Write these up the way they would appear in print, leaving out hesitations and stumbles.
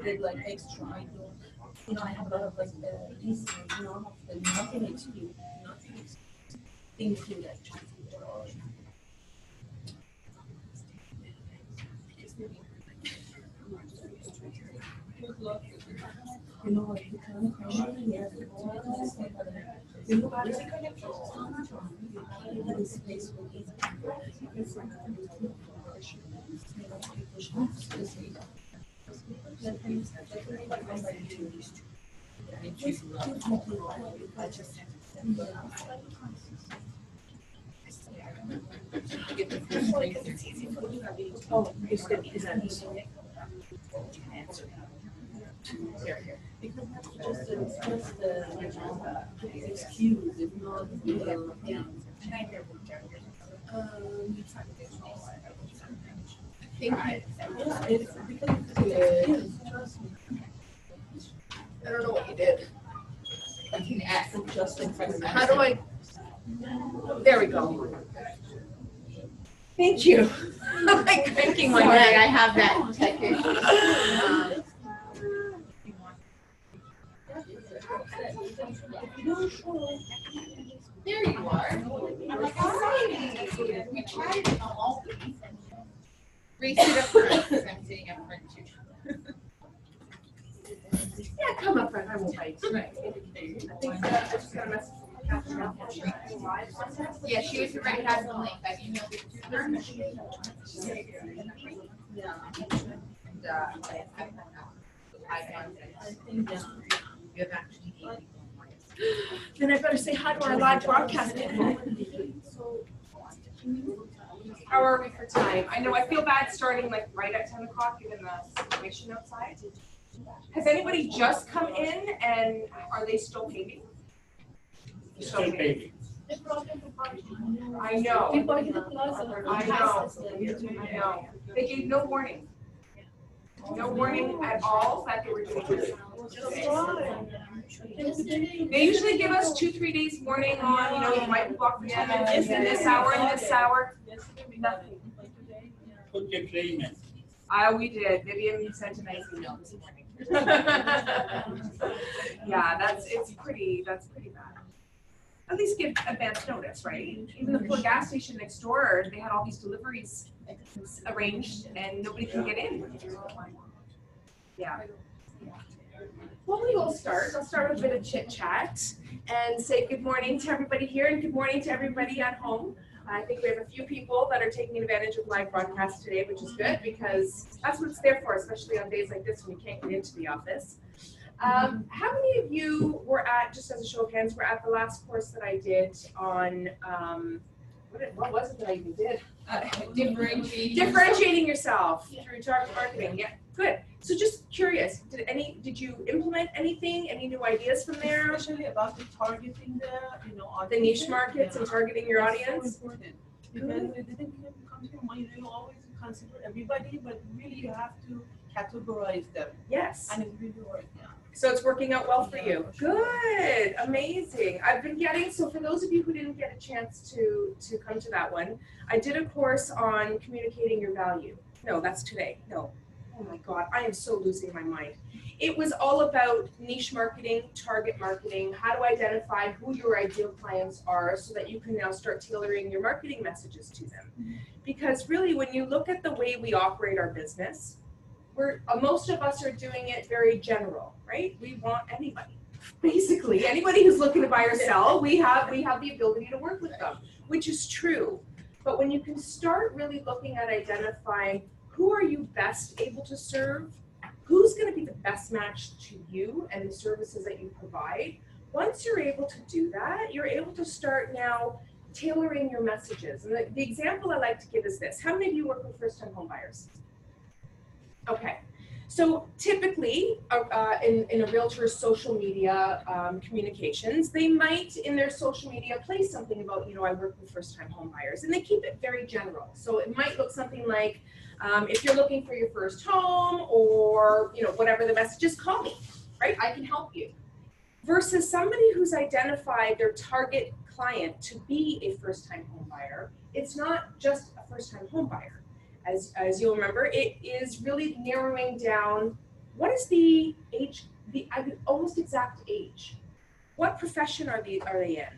it like extra. I don't, I have a lot of like these norm of the nothing exclude, nothing exclude, things you like transport or you can this place will be oh, you said is that here. Because that's just the excuse, it's not it's because trust me. I don't know what you did. I can ask just in front of me. How do I? There we go. Thank you. I'm like cranking my neck. I have that tech issue. There you are. We tried it all. Risi up front. I'm sitting up front too. Yeah, come up front. I won't bite. Right. I think I just got a message from Catherine. Yeah, she was right. Has the link. I emailed it to her. Yeah. And I think you have actually. Then I better say hi to our live broadcast. How are we for time? I know I feel bad starting like right at 10 o'clock given the situation outside. Has anybody just come in and are they still paving? Still paving. I know. I know. They gave no warning. No warning at all that they were doing this. They usually give us 2-3 days warning on, you might be blocked for 10 minutes in this hour and this hour. Nothing. Put your claim in. We did. Vivian sent a nice email this morning. Yeah, that's pretty bad. At least give advance notice, right? Even the poor gas station next door, they had all these deliveries arranged and nobody can get in. Yeah. Well, we will start. I'll start with a bit of chit chat and say good morning to everybody here and good morning to everybody at home. I think we have a few people that are taking advantage of live broadcast today, which is good because that's what it's there for, especially on days like this when you can't get into the office. How many of you were at, just as a show of hands, were at the last course that I did on, what was it that I even did? Differentiating yourself through target marketing. Yeah, good. So just curious, did you implement anything? Any new ideas from there? Especially about the targeting the niche markets and targeting your audience. So important because it didn't come to your mind. You always consider everybody, but really you have to categorize them. Yes. And it really works. Yeah. So it's working out well for you. Good, amazing. I've been getting, so for those of you who didn't get a chance to come to that one, I did a course on communicating your value. No, that's today. No. Oh my God, I am so losing my mind. It was all about niche marketing, target marketing, how to identify who your ideal clients are so that you can now start tailoring your marketing messages to them. Because really, when you look at the way we operate our business, most of us are doing it very general, right? We want anybody, basically. Anybody who's looking to buy or sell, we have the ability to work with them, which is true. But when you can start really looking at identifying who are you best able to serve, who's going to be the best match to you and the services that you provide, once you're able to do that, you're able to start now tailoring your messages. And the example I like to give is this. How many of you work with first-time home buyers? Okay, so typically in a realtor's social media communications, they might in their social media place something about, I work with first-time home buyers, and they keep it very general. So it might look something like, if you're looking for your first home or, whatever the message is, call me, right? I can help you. Versus somebody who's identified their target client to be a first-time home buyer, it's not just a first-time home buyer. As you'll remember, it is really narrowing down what is the age, the almost exact age? What profession are they in?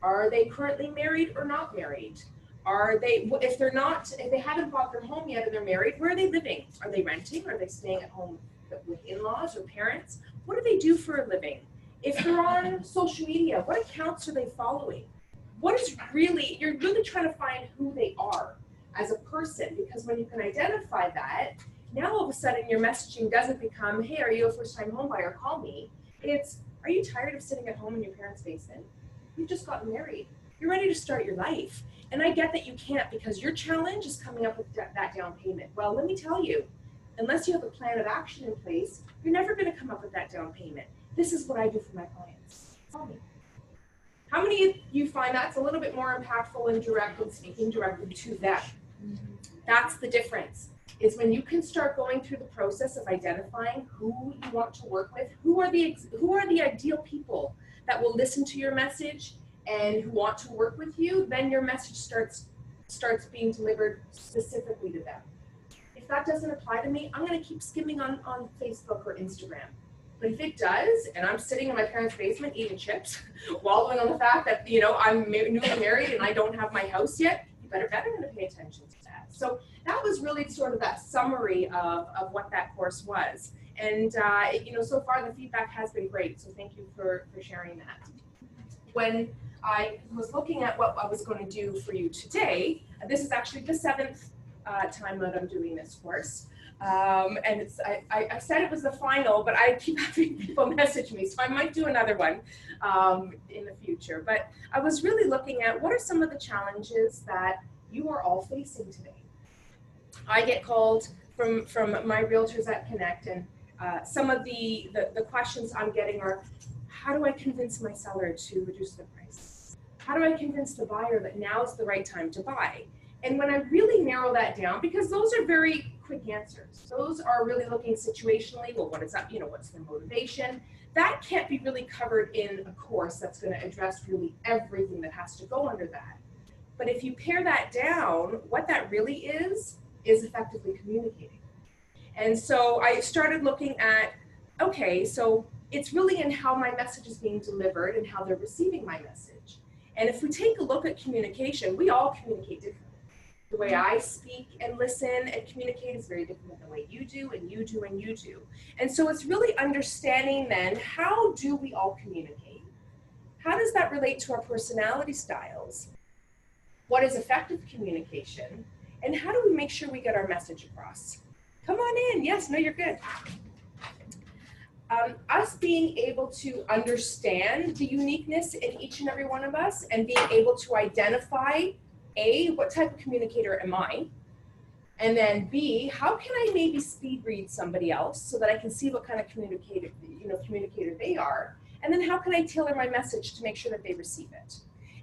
Are they currently married or not married? Are they, if they're not, if they haven't bought their home yet and they're married, where are they living? Are they renting? Are they staying at home with in-laws or parents? What do they do for a living? If they're on social media, what accounts are they following? What is really, you're really trying to find who they are as a person, because when you can identify that, now all of a sudden your messaging doesn't become, hey, are you a first-time home buyer? Call me. It's, are you tired of sitting at home in your parents' basement? You've just gotten married. You're ready to start your life. And I get that you can't because your challenge is coming up with that down payment. Well, let me tell you, unless you have a plan of action in place, you're never going to come up with that down payment. This is what I do for my clients. Tell me. How many of you find that's a little bit more impactful and direct and speaking directly to them? That's the difference, is when you can start going through the process of identifying who you want to work with, who are the ideal people that will listen to your message and who want to work with you, then your message starts being delivered specifically to them. If that doesn't apply to me, I'm going to keep skimming on Facebook or Instagram. But if it does, and I'm sitting in my parents' basement eating chips, wallowing on the fact that, you know, I'm newly married and I don't have my house yet, you better going to pay attention to that. So that was really sort of that summary of what that course was. And, you know, so far the feedback has been great. So thank you for sharing that. When I was looking at what I was going to do for you today, this is actually the 7th time that I'm doing this course. And it's, I said it was the final, but I keep having people message me, so I might do another one in the future. But I was really looking at what are some of the challenges that you are all facing today. I get called from my realtors at Connect, and some of the questions I'm getting are, how do I convince my seller to reduce the price? How do I convince the buyer that now is the right time to buy? And when I really narrow that down, because those are very quick answers, those are really looking situationally, well, what is that, you know, what's their motivation? That can't be really covered in a course that's going to address really everything that has to go under that. But if you pare that down, what that really is effectively communicating. And so I started looking at, okay, so it's really in how my message is being delivered and how they're receiving my message. And if we take a look at communication, we all communicate differently. The way I speak and listen and communicate is very different than the way you do and you do and you do. And so it's really understanding then, how do we all communicate? How does that relate to our personality styles? What is effective communication? And how do we make sure we get our message across? Come on in. Yes, no, you're good. Us being able to understand the uniqueness in each and every one of us and being able to identify, A, what type of communicator am I? And then B, how can I maybe speed read somebody else so that I can see what kind of communicator they are? And then how can I tailor my message to make sure that they receive it?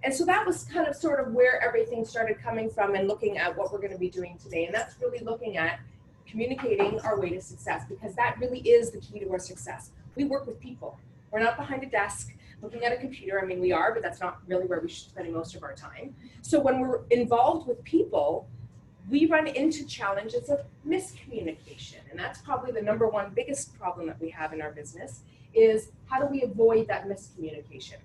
And so that was kind of sort of where everything started coming from and looking at what we're going to be doing today. And that's really looking at communicating our way to success, because that really is the key to our success. We work with people. We're not behind a desk looking at a computer. I mean, we are, but that's not really where we should spend most of our time. So when we're involved with people, we run into challenges of miscommunication. And that's probably the number one biggest problem that we have in our business, is how do we avoid that miscommunication?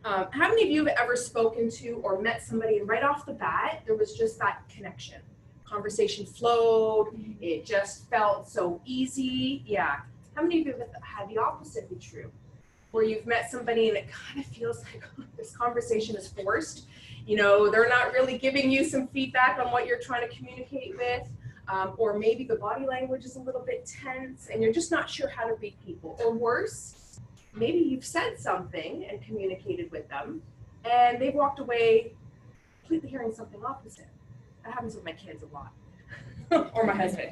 How many of you have ever spoken to or met somebody and right off the bat, there was just that connection? Conversation flowed, it just felt so easy. Yeah. How many of you have had the opposite be true? Where you've met somebody and it kind of feels like, oh, this conversation is forced. You know, they're not really giving you some feedback on what you're trying to communicate with. Or maybe the body language is a little bit tense and you're just not sure how to read people. Or worse, maybe you've said something and communicated with them and they've walked away completely hearing something opposite. That happens with my kids a lot. Or my husband.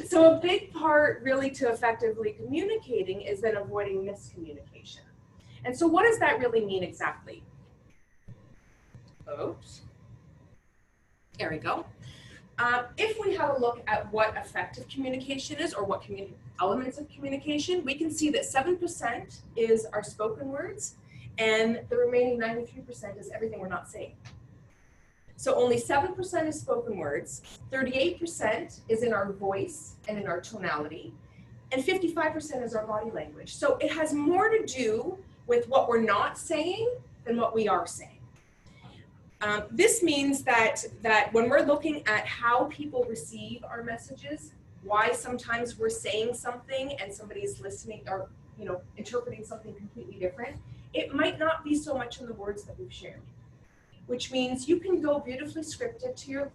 So a big part really to effectively communicating is then avoiding miscommunication. And so what does that really mean exactly? Oops. There we go. If we have a look at what effective communication is, or what elements of communication, we can see that 7% is our spoken words, and the remaining 93% is everything we're not saying. So only 7% is spoken words, 38% is in our voice and in our tonality, and 55% is our body language. So it has more to do with what we're not saying than what we are saying. This means that when we're looking at how people receive our messages, why sometimes we're saying something and somebody's listening or interpreting something completely different, it might not be so much in the words that we've shared. Which means you can go beautifully scripted to your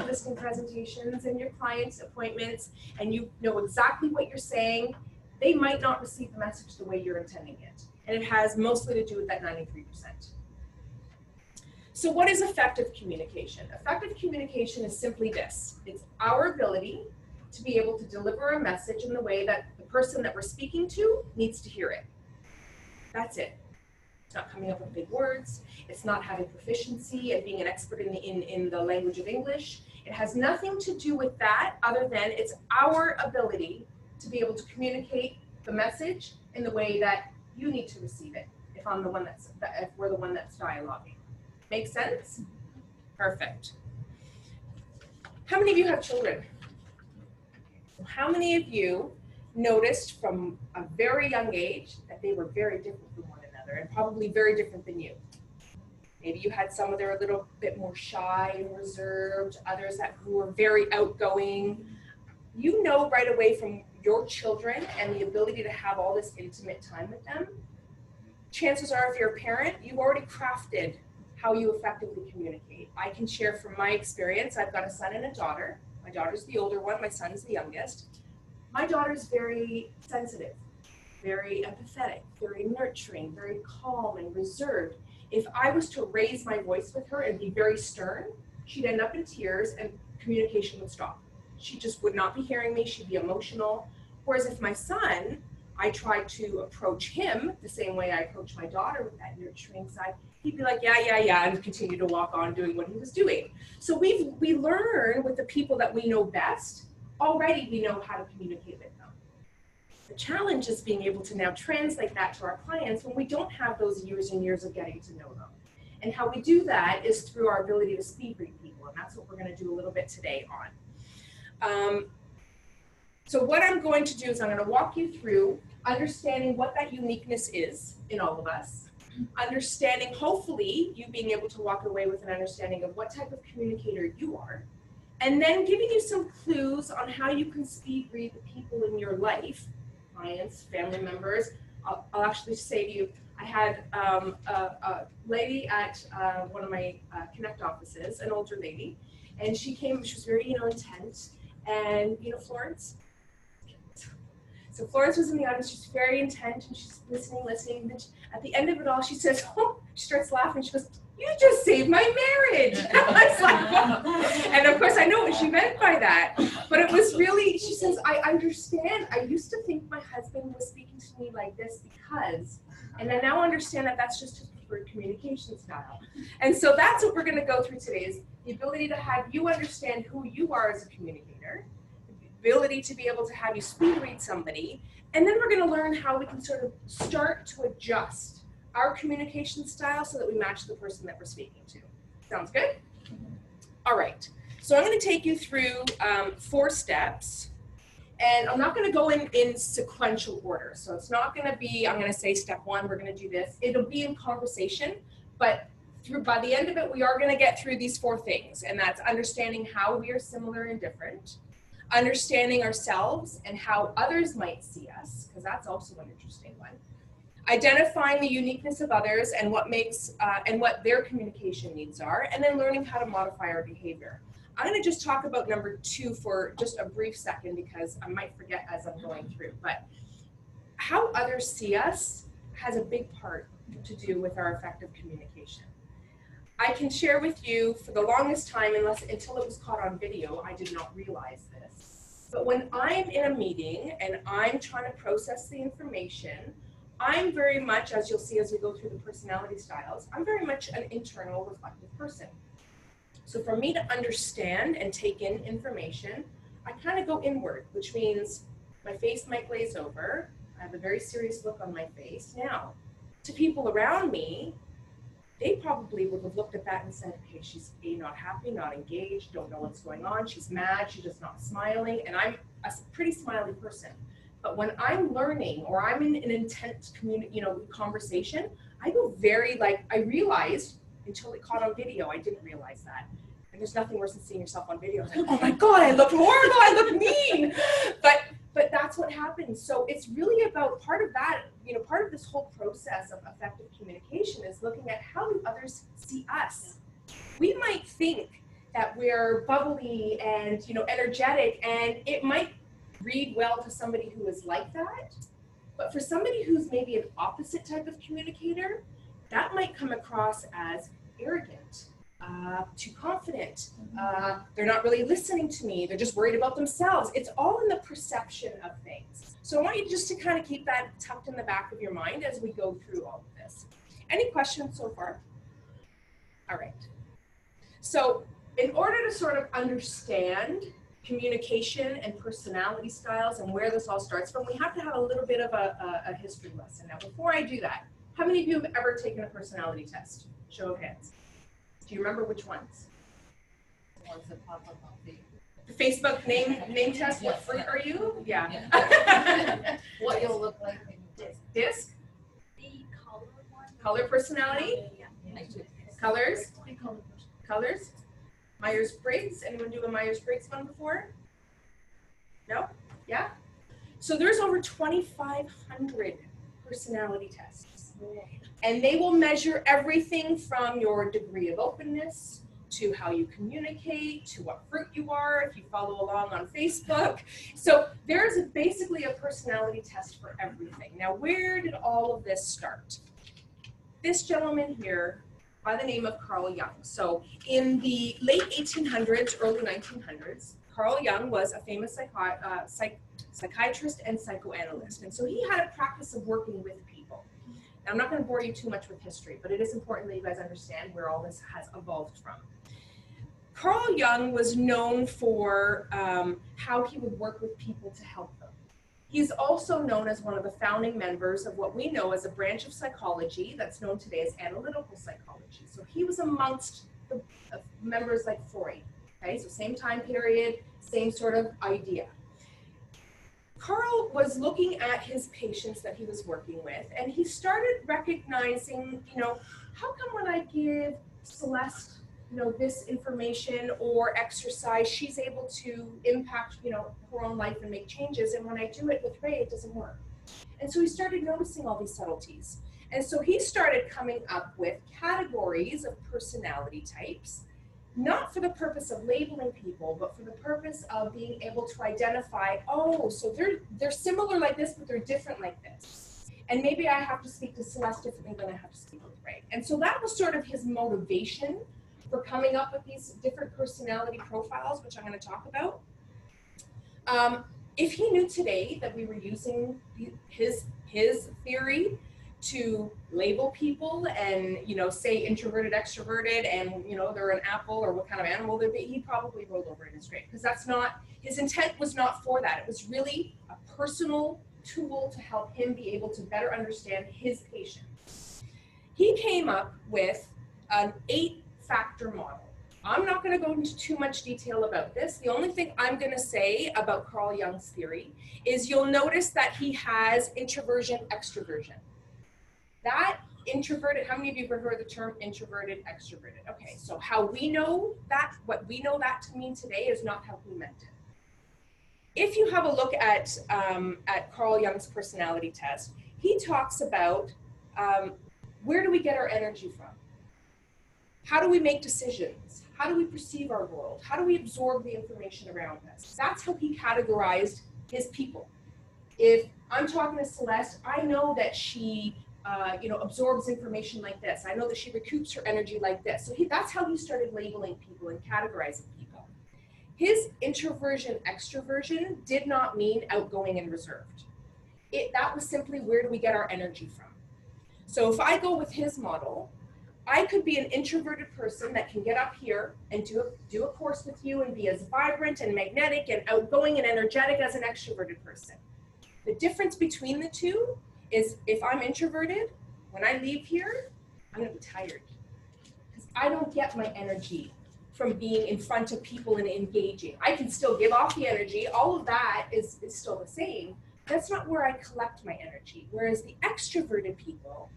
listing presentations and your clients' appointments, and you know exactly what you're saying. They might not receive the message the way you're intending it. And it has mostly to do with that 93%. So what is effective communication? Effective communication is simply this. It's our ability to be able to deliver a message in the way that the person that we're speaking to needs to hear it. That's it. It's not coming up with big words. It's not having proficiency and being an expert in the language of English. It has nothing to do with that other than it's our ability to be able to communicate the message in the way that you need to receive it if we're the one that's dialoguing. Make sense? Perfect. How many of you have children? How many of you noticed from a very young age that they were very different from one another and probably very different than you? Maybe you had some that are a little bit more shy and reserved, others who were very outgoing. You know right away from your children and the ability to have all this intimate time with them, chances are if you're a parent, you've already crafted how you effectively communicate. I can share from my experience. I've got a son and a daughter. My daughter's the older one, my son's the youngest. My daughter's very sensitive, very empathetic, very nurturing, very calm and reserved. If I was to raise my voice with her and be very stern, she'd end up in tears and communication would stop. She just would not be hearing me, she'd be emotional. Whereas if my son, I tried to approach him the same way I approach my daughter with that nurturing side, he'd be like, yeah, and continue to walk on doing what he was doing. So we learn with the people that we know best, already we know how to communicate with them. The challenge is being able to now translate that to our clients when we don't have those years and years of getting to know them. And how we do that is through our ability to speed read people, and that's what we're going to do a little bit today on. So what I'm going to do is I'm going to walk you through understanding what that uniqueness is in all of us, understanding, hopefully, you being able to walk away with an understanding of what type of communicator you are, and then giving you some clues on how you can speed read the people in your life, clients, family members. I'll actually say to you, I had a lady at one of my Connect offices, an older lady, and she came, she was very, intense, and, Florence? So Florence was in the audience, she's very intent, and she's listening, and then at the end of it all, she says, she starts laughing, she goes, "You just saved my marriage." And I was like, "What?" And of course I know what she meant by that, but it was really, she says, "I understand, I used to think my husband was speaking to me like this because, and I now understand that that's just his preferred communication style." And so that's what we're gonna go through today, is the ability to have you understand who you are as a communicator, ability to be able to have you speed read somebody, and then we're going to learn how we can sort of start to adjust our communication style so that we match the person that we're speaking to. Sounds good? All right. So I'm going to take you through 4 steps, and I'm not going to go in sequential order. So it's not going to be, I'm going to say step 1, we're going to do this. It'll be in conversation, but by the end of it, we are going to get through these 4 things, and that's understanding how we are similar and different, understanding ourselves and how others might see us, because that's also an interesting one. Identifying the uniqueness of others and what makes and what their communication needs are, and then learning how to modify our behavior. I'm going to just talk about number 2 for just a brief second because I might forget as I'm going through. But how others see us has a big part to do with our effective communication. I can share with you for the longest time, until it was caught on video, I did not realize this. But when I'm in a meeting and I'm trying to process the information, I'm very much, as you'll see as we go through the personality styles, I'm very much an internal reflective person. So for me to understand and take in information, I kind of go inward, which means my face might glaze over. I have a very serious look on my face. Now, to people around me, they probably would have looked at that and said, okay, she's not happy, not engaged, don't know what's going on, she's mad, she's just not smiling, and I'm a pretty smiley person. But when I'm learning or I'm in an intense conversation, I go very I realized until it caught on video, I didn't realize that. And there's nothing worse than seeing yourself on video. Like, oh my God, I look horrible, I look mean. But that's what happens. So it's really about part of that, part of this whole process of effective communication is looking at how do others see us. We might think that we're bubbly and, energetic, and it might read well to somebody who is like that. But for somebody who's maybe an opposite type of communicator, that might come across as arrogant, too confident. They're not really listening to me. They're just worried about themselves. It's all in the perception of things. So I want you just to kind of keep that tucked in the back of your mind as we go through all of this. Any questions so far? All right. So in order to sort of understand communication and personality styles and where this all starts from, we have to have a little bit of a history lesson. Now, before I do that, how many of you have ever taken a personality test? Show of hands. Do you remember which ones? The ones that pop up on The Facebook name test. What fruit are you? Yeah. what you'll look like. Disc. The color one. Color personality. I took Colors. Colors. Myers-Briggs. Anyone do a Myers-Briggs one before? No? Yeah? So there's over 2,500 personality tests. And they will measure everything from your degree of openness to how you communicate, to what fruit you are, if you follow along on Facebook. So there's basically a personality test for everything. Now, where did all of this start? This gentleman here, by the name of Carl Jung. So in the late 1800s, early 1900s, Carl Jung was a famous psychiatrist and psychoanalyst. And so he had a practice of working with people. Now, I'm not going to bore you too much with history, but it is important that you guys understand where all this has evolved from. Carl Jung was known for how he would work with people to help them. He's also known as one of the founding members of what we know as a branch of psychology that's known today as analytical psychology. So he was amongst the members like Freud, okay? So same time period, same sort of idea. Carl was looking at his patients that he was working with, and he started recognizing, how come when I give Celeste, this information or exercise, she's able to impact, her own life and make changes, and when I do it with Ray, it doesn't work. And so he started noticing all these subtleties. And so he started coming up with categories of personality types, not for the purpose of labeling people, but for the purpose of being able to identify, oh, so they're similar like this, but they're different like this. And maybe I have to speak to Celeste differently than I have to speak with Ray. And so that was sort of his motivation for coming up with these different personality profiles, which I'm going to talk about. If he knew today that we were using his theory to label people and, say introverted, extroverted, and, they're an apple or what kind of animal they'd be, he probably rolled over in his grave, because that's not, his intent was not for that. It was really a personal tool to help him be able to better understand his patients. He came up with an 8-factor model. I'm not going to go into too much detail about this. The only thing I'm going to say about Carl Jung's theory is you'll notice that he has introversion, extroversion. That introverted, how many of you have heard the term introverted, extroverted? Okay, so how we know that, what we know that to mean today is not how he meant it. If you have a look at Carl Jung's personality test, he talks about where do we get our energy from? How do we make decisions? How do we perceive our world? How do we absorb the information around us? That's how he categorized his people. If I'm talking to Celeste, I know that she absorbs information like this. I know that she recoups her energy like this. So that's how he started labeling people and categorizing people. His introversion, extroversion did not mean outgoing and reserved. That was simply where do we get our energy from. So if I go with his model, I could be an introverted person that can get up here and do a course with you and be as vibrant and magnetic and outgoing and energetic as an extroverted person. The difference between the two is if I'm introverted, when I leave here, I'm going to be tired. I don't get my energy from being in front of people and engaging. I can still give off the energy. All of that is still the same. That's not where I collect my energy. Whereas the extroverted people,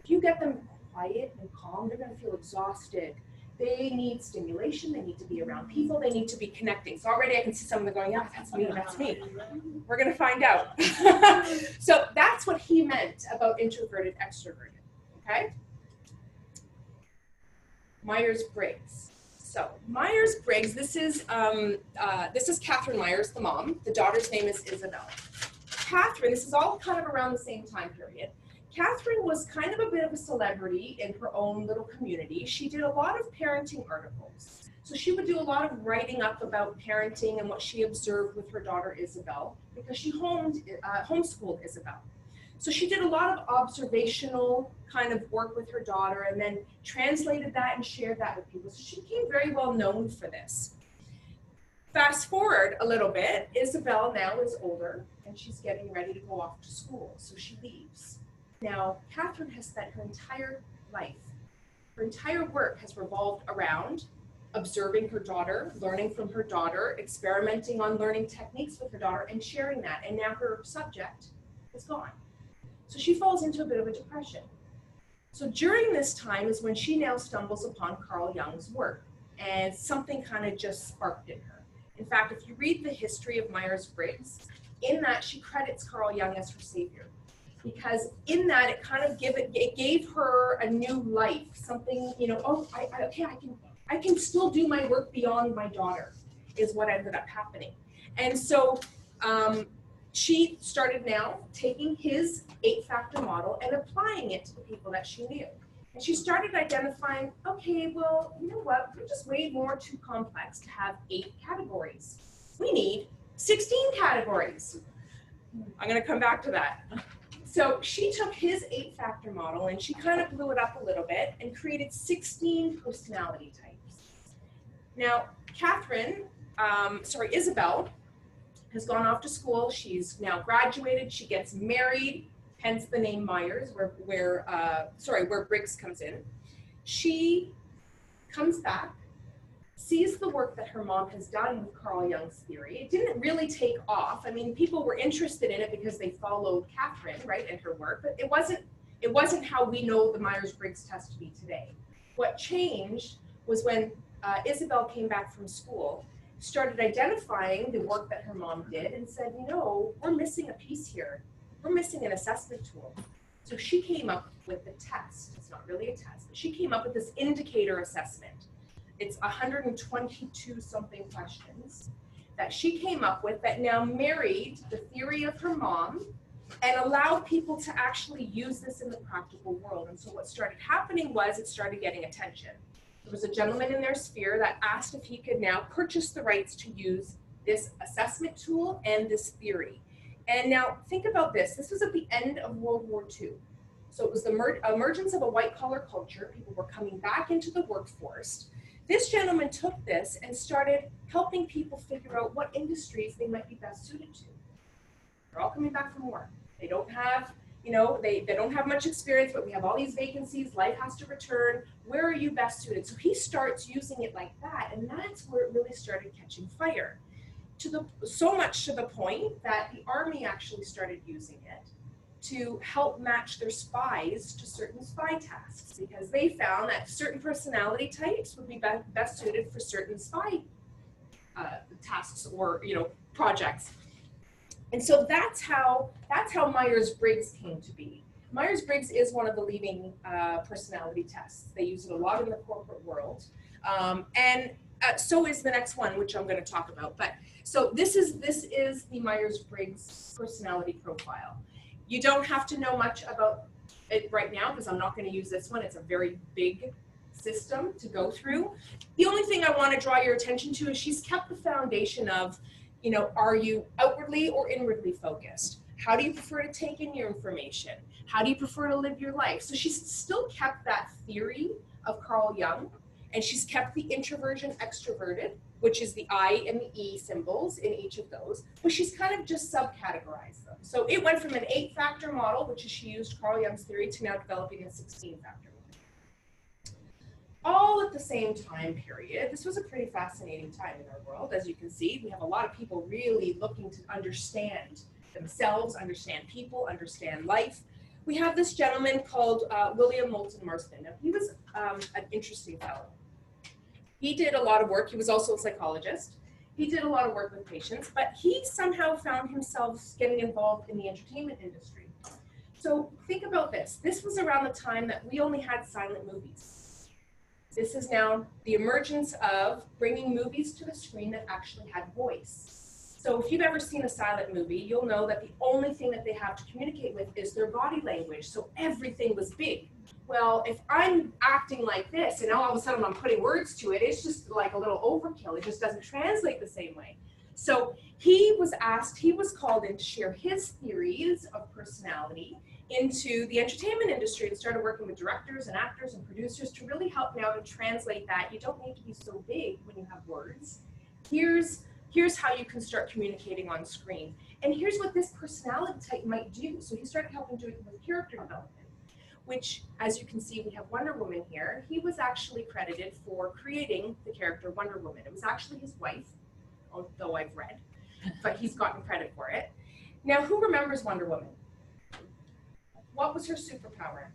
if you get them quiet and calm, they're going to feel exhausted. They need stimulation. They need to be around people. They need to be connecting. So already I can see some of them going, yeah, that's me, that's me. We're going to find out. So that's what he meant about introverted, extroverted, okay? Myers-Briggs. So Myers-Briggs, this is Catherine Myers, the mom. The daughter's name is Isabel. Catherine, this is all kind of around the same time period. Catherine was kind of a bit of a celebrity in her own little community. She did a lot of parenting articles. So she would do a lot of writing up about parenting and what she observed with her daughter Isabel, because she homeschooled Isabel. So she did a lot of observational kind of work with her daughter and then translated that and shared that with people. So she became very well known for this. Fast forward a little bit, Isabel now is older and she's getting ready to go off to school. So she leaves. Now, Catherine has spent her entire life, her entire work has revolved around observing her daughter, learning from her daughter, experimenting on learning techniques with her daughter and sharing that. And now her subject is gone. So she falls into a bit of a depression. So during this time is when she now stumbles upon Carl Jung's work, and something kind of just sparked in her. In fact, if you read the history of Myers-Briggs, in that she credits Carl Jung as her savior, because in that it kind of gave her a new life, something, you know, oh, I can still do my work beyond my daughter, is what ended up happening. And so she started now taking his 8-factor model and applying it to the people that she knew. And she started identifying, okay, well, you know what, we're just way more too complex to have 8 categories. We need 16 categories. I'm going to come back to that. So she took his 8-factor model and she kind of blew it up a little bit and created 16 personality types. Now, Isabel has gone off to school. She's now graduated. She gets married, hence the name Myers, where Briggs comes in. She comes back, sees the work that her mom has done with Carl Jung's theory. It didn't really take off. I mean, people were interested in it because they followed Catherine, right, and her work, but it wasn't how we know the Myers-Briggs test to be today. What changed was when Isabel came back from school, started identifying the work that her mom did and said, you know, we're missing a piece here. We're missing an assessment tool. So she came up with the test. It's not really a test, but she came up with this indicator assessment. It's 122 something questions that she came up with that now married the theory of her mom and allowed people to actually use this in the practical world. And so what started happening was it started getting attention. There was a gentleman in their sphere that asked if he could now purchase the rights to use this assessment tool and this theory. And now think about this. This was at the end of World War II. So it was the emergence of a white-collar culture. People were coming back into the workforce. This gentleman took this and started helping people figure out what industries they might be best suited to. They're all coming back from war. They don't have, you know, they don't have much experience, but we have all these vacancies. Life has to return. Where are you best suited? So he starts using it like that, and that's where it really started catching fire. So much to the point that the Army actually started using it to help match their spies to certain spy tasks, because they found that certain personality types would be best suited for certain spy tasks or, you know, projects. And so that's how Myers-Briggs came to be. Myers-Briggs is one of the leading personality tests. They use it a lot in the corporate world. So is the next one, which I'm going to talk about. But so this is the Myers-Briggs personality profile. You don't have to know much about it right now because I'm not going to use this one. It's a very big system to go through. The only thing I want to draw your attention to is she's kept the foundation of, you know, are you outwardly or inwardly focused? How do you prefer to take in your information? How do you prefer to live your life? So she's still kept that theory of Carl Jung, and she's kept the introversion extroverted, which is the I and the E symbols in each of those, but she's kind of just subcategorized them. So it went from an 8-factor model, which is she used Carl Jung's theory, to now developing a 16-factor model. all at the same time period. This was a pretty fascinating time in our world. As you can see, we have a lot of people really looking to understand themselves, understand people, understand life. We have this gentleman called William Moulton Marston. Now, he was an interesting fellow. He did a lot of work. He was also a psychologist. He did a lot of work with patients, but he somehow found himself getting involved in the entertainment industry. So think about this. This was around the time that we only had silent movies. This is now the emergence of bringing movies to the screen that actually had voice. So if you've ever seen a silent movie, you'll know that the only thing that they have to communicate with is their body language. So everything was big. Well, if I'm acting like this and all of a sudden I'm putting words to it, it's just like a little overkill. It just doesn't translate the same way. So he was called in to share his theories of personality into the entertainment industry and started working with directors and actors and producers to really help me out and translate that. You don't need to be so big when you have words. Here's how you can start communicating on screen. And here's what this personality type might do. So he started helping do it with character development, which, as you can see, we have Wonder Woman here. He was actually credited for creating the character Wonder Woman. It was actually his wife, although I've read, but he's gotten credit for it. Now, who remembers Wonder Woman? What was her superpower?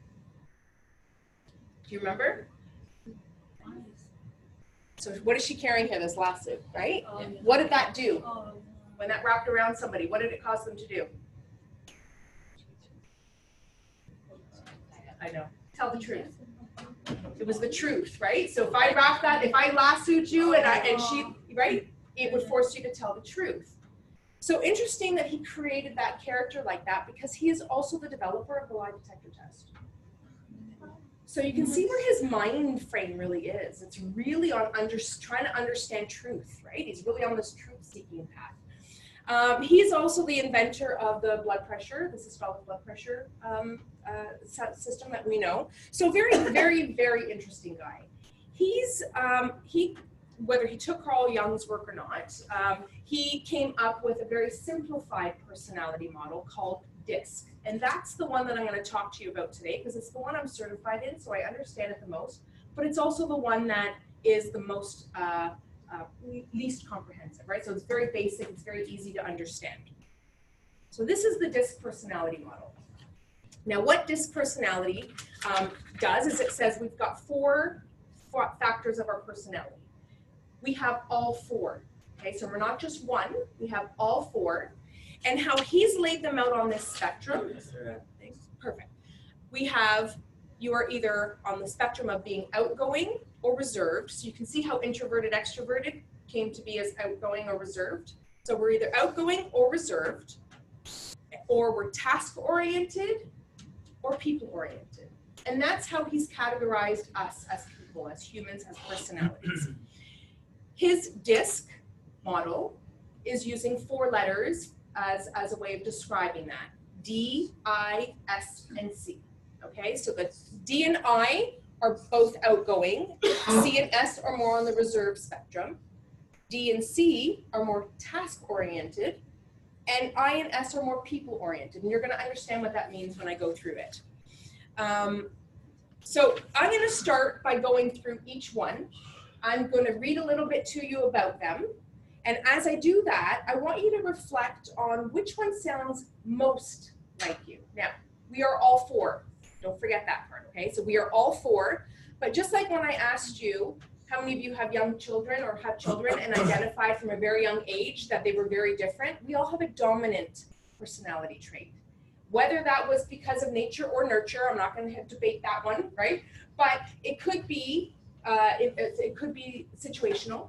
Do you remember? So what is she carrying here, this lasso, right? What did that do? When that wrapped around somebody, what did it cause them to do? I know. Tell the truth. It was the truth, right? So if I wrap that, if I lassoed you and she, right, it would force you to tell the truth. So interesting that he created that character like that because he is also the developer of the lie detector test. So you can see where his mind frame really is. It's really on trying to understand truth, right? He's really on this truth-seeking path. He's also the inventor of the blood pressure, the systolic blood pressure system that we know. So very, very, very interesting guy. Whether he took Carl Jung's work or not, he came up with a very simplified personality model called DISC. And that's the one that I'm going to talk to you about today because it's the one I'm certified in, so I understand it the most. But it's also the one that is the most least comprehensive, right? So it's very basic, it's very easy to understand. So this is the DISC personality model. Now what DISC personality does is it says we've got four factors of our personality. We have all four, okay? So we're not just one, we have all four. And how he's laid them out on this spectrum, perfect. We have, you are either on the spectrum of being outgoing or reserved. So you can see how introverted, extroverted came to be as outgoing or reserved. So we're either outgoing or reserved, or we're task-oriented or people-oriented. And that's how he's categorized us as people, as humans, as personalities. His DISC model is using 4 letters as a way of describing that. D, I, S, and C. Okay, so the D and I are both outgoing. C and S are more on the reserve spectrum. D and C are more task-oriented. And I and S are more people-oriented. And you're going to understand what that means when I go through it. So I'm going to start by going through each one. I'm going to read a little bit to you about them. And as I do that, I want you to reflect on which one sounds most like you. Now, we are all 4. Don't forget that part, okay? So we are all 4. But just like when I asked you, how many of you have young children or have children and identified from a very young age that they were very different, we all have a dominant personality trait. Whether that was because of nature or nurture, I'm not going to debate that one, right? But it could be, it could be situational.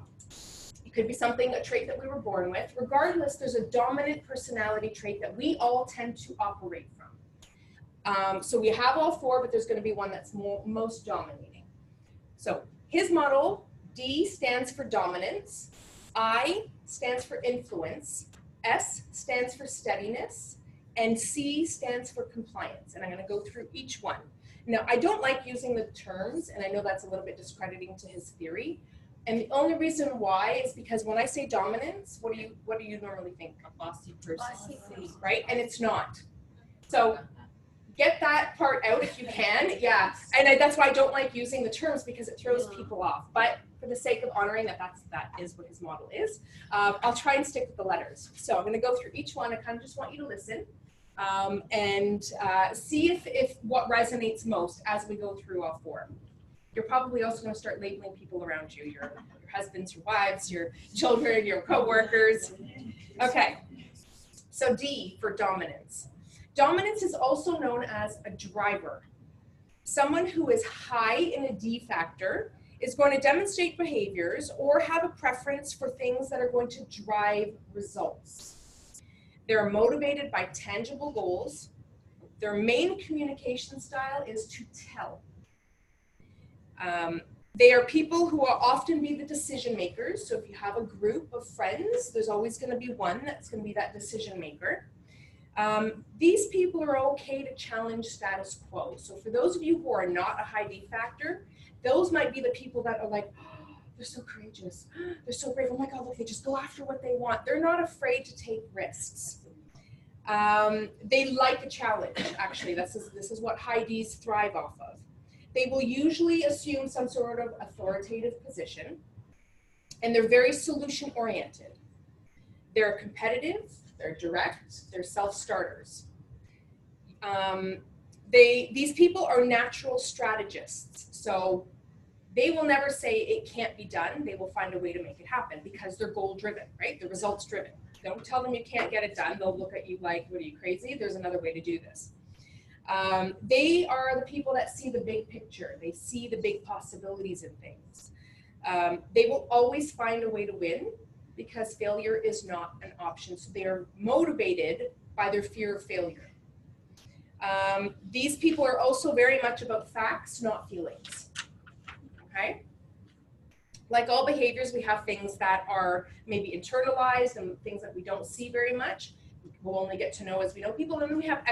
Could be something, a trait that we were born with. Regardless, there's a dominant personality trait that we all tend to operate from. So we have all 4, but there's going to be one that's most dominating. So his model, D stands for dominance, I stands for influence, S stands for steadiness, and C stands for compliance. And I'm going to go through each one. Now, I don't like using the terms, and I know that's a little bit discrediting to his theory. And the only reason why is because when I say dominance, what do you normally think? A bossy person, right? And it's not. So get that part out if you can. Yeah, and that's why I don't like using the terms because it throws people off. But for the sake of honoring that that is what his model is, I'll try and stick with the letters. So I'm going to go through each one. I kind of just want you to listen and see if what resonates most as we go through all four. You're probably also going to start labeling people around you, your husbands, your wives, your children, your co-workers. Okay, so D for dominance. Dominance is also known as a driver. Someone who is high in a D factor is going to demonstrate behaviors or have a preference for things that are going to drive results. They're motivated by tangible goals. Their main communication style is to tell. They are people who will often be the decision makers. So if you have a group of friends, there's always going to be one that's going to be that decision maker. These people are okay to challenge status quo. So for those of you who are not a high D factor, those might be the people that are like, oh, they're so courageous, they're so brave, oh my God, look, they just go after what they want. They're not afraid to take risks. They like a challenge, actually. This is what high Ds thrive off of. They will usually assume some sort of authoritative position, and they're very solution oriented. They're competitive, they're direct, they're self-starters. These people are natural strategists, so they will never say it can't be done. They will find a way to make it happen because they're goal driven, right? They're results driven. Don't tell them you can't get it done. They'll look at you like, what are you, crazy? There's another way to do this. They are the people that see the big picture. They see the big possibilities in things. They will always find a way to win because failure is not an option. So they are motivated by their fear of failure. These people are also very much about facts, not feelings. Okay? Like all behaviors, we have things that are maybe internalized and things that we don't see very much. We'll only get to know as we know people, and then we have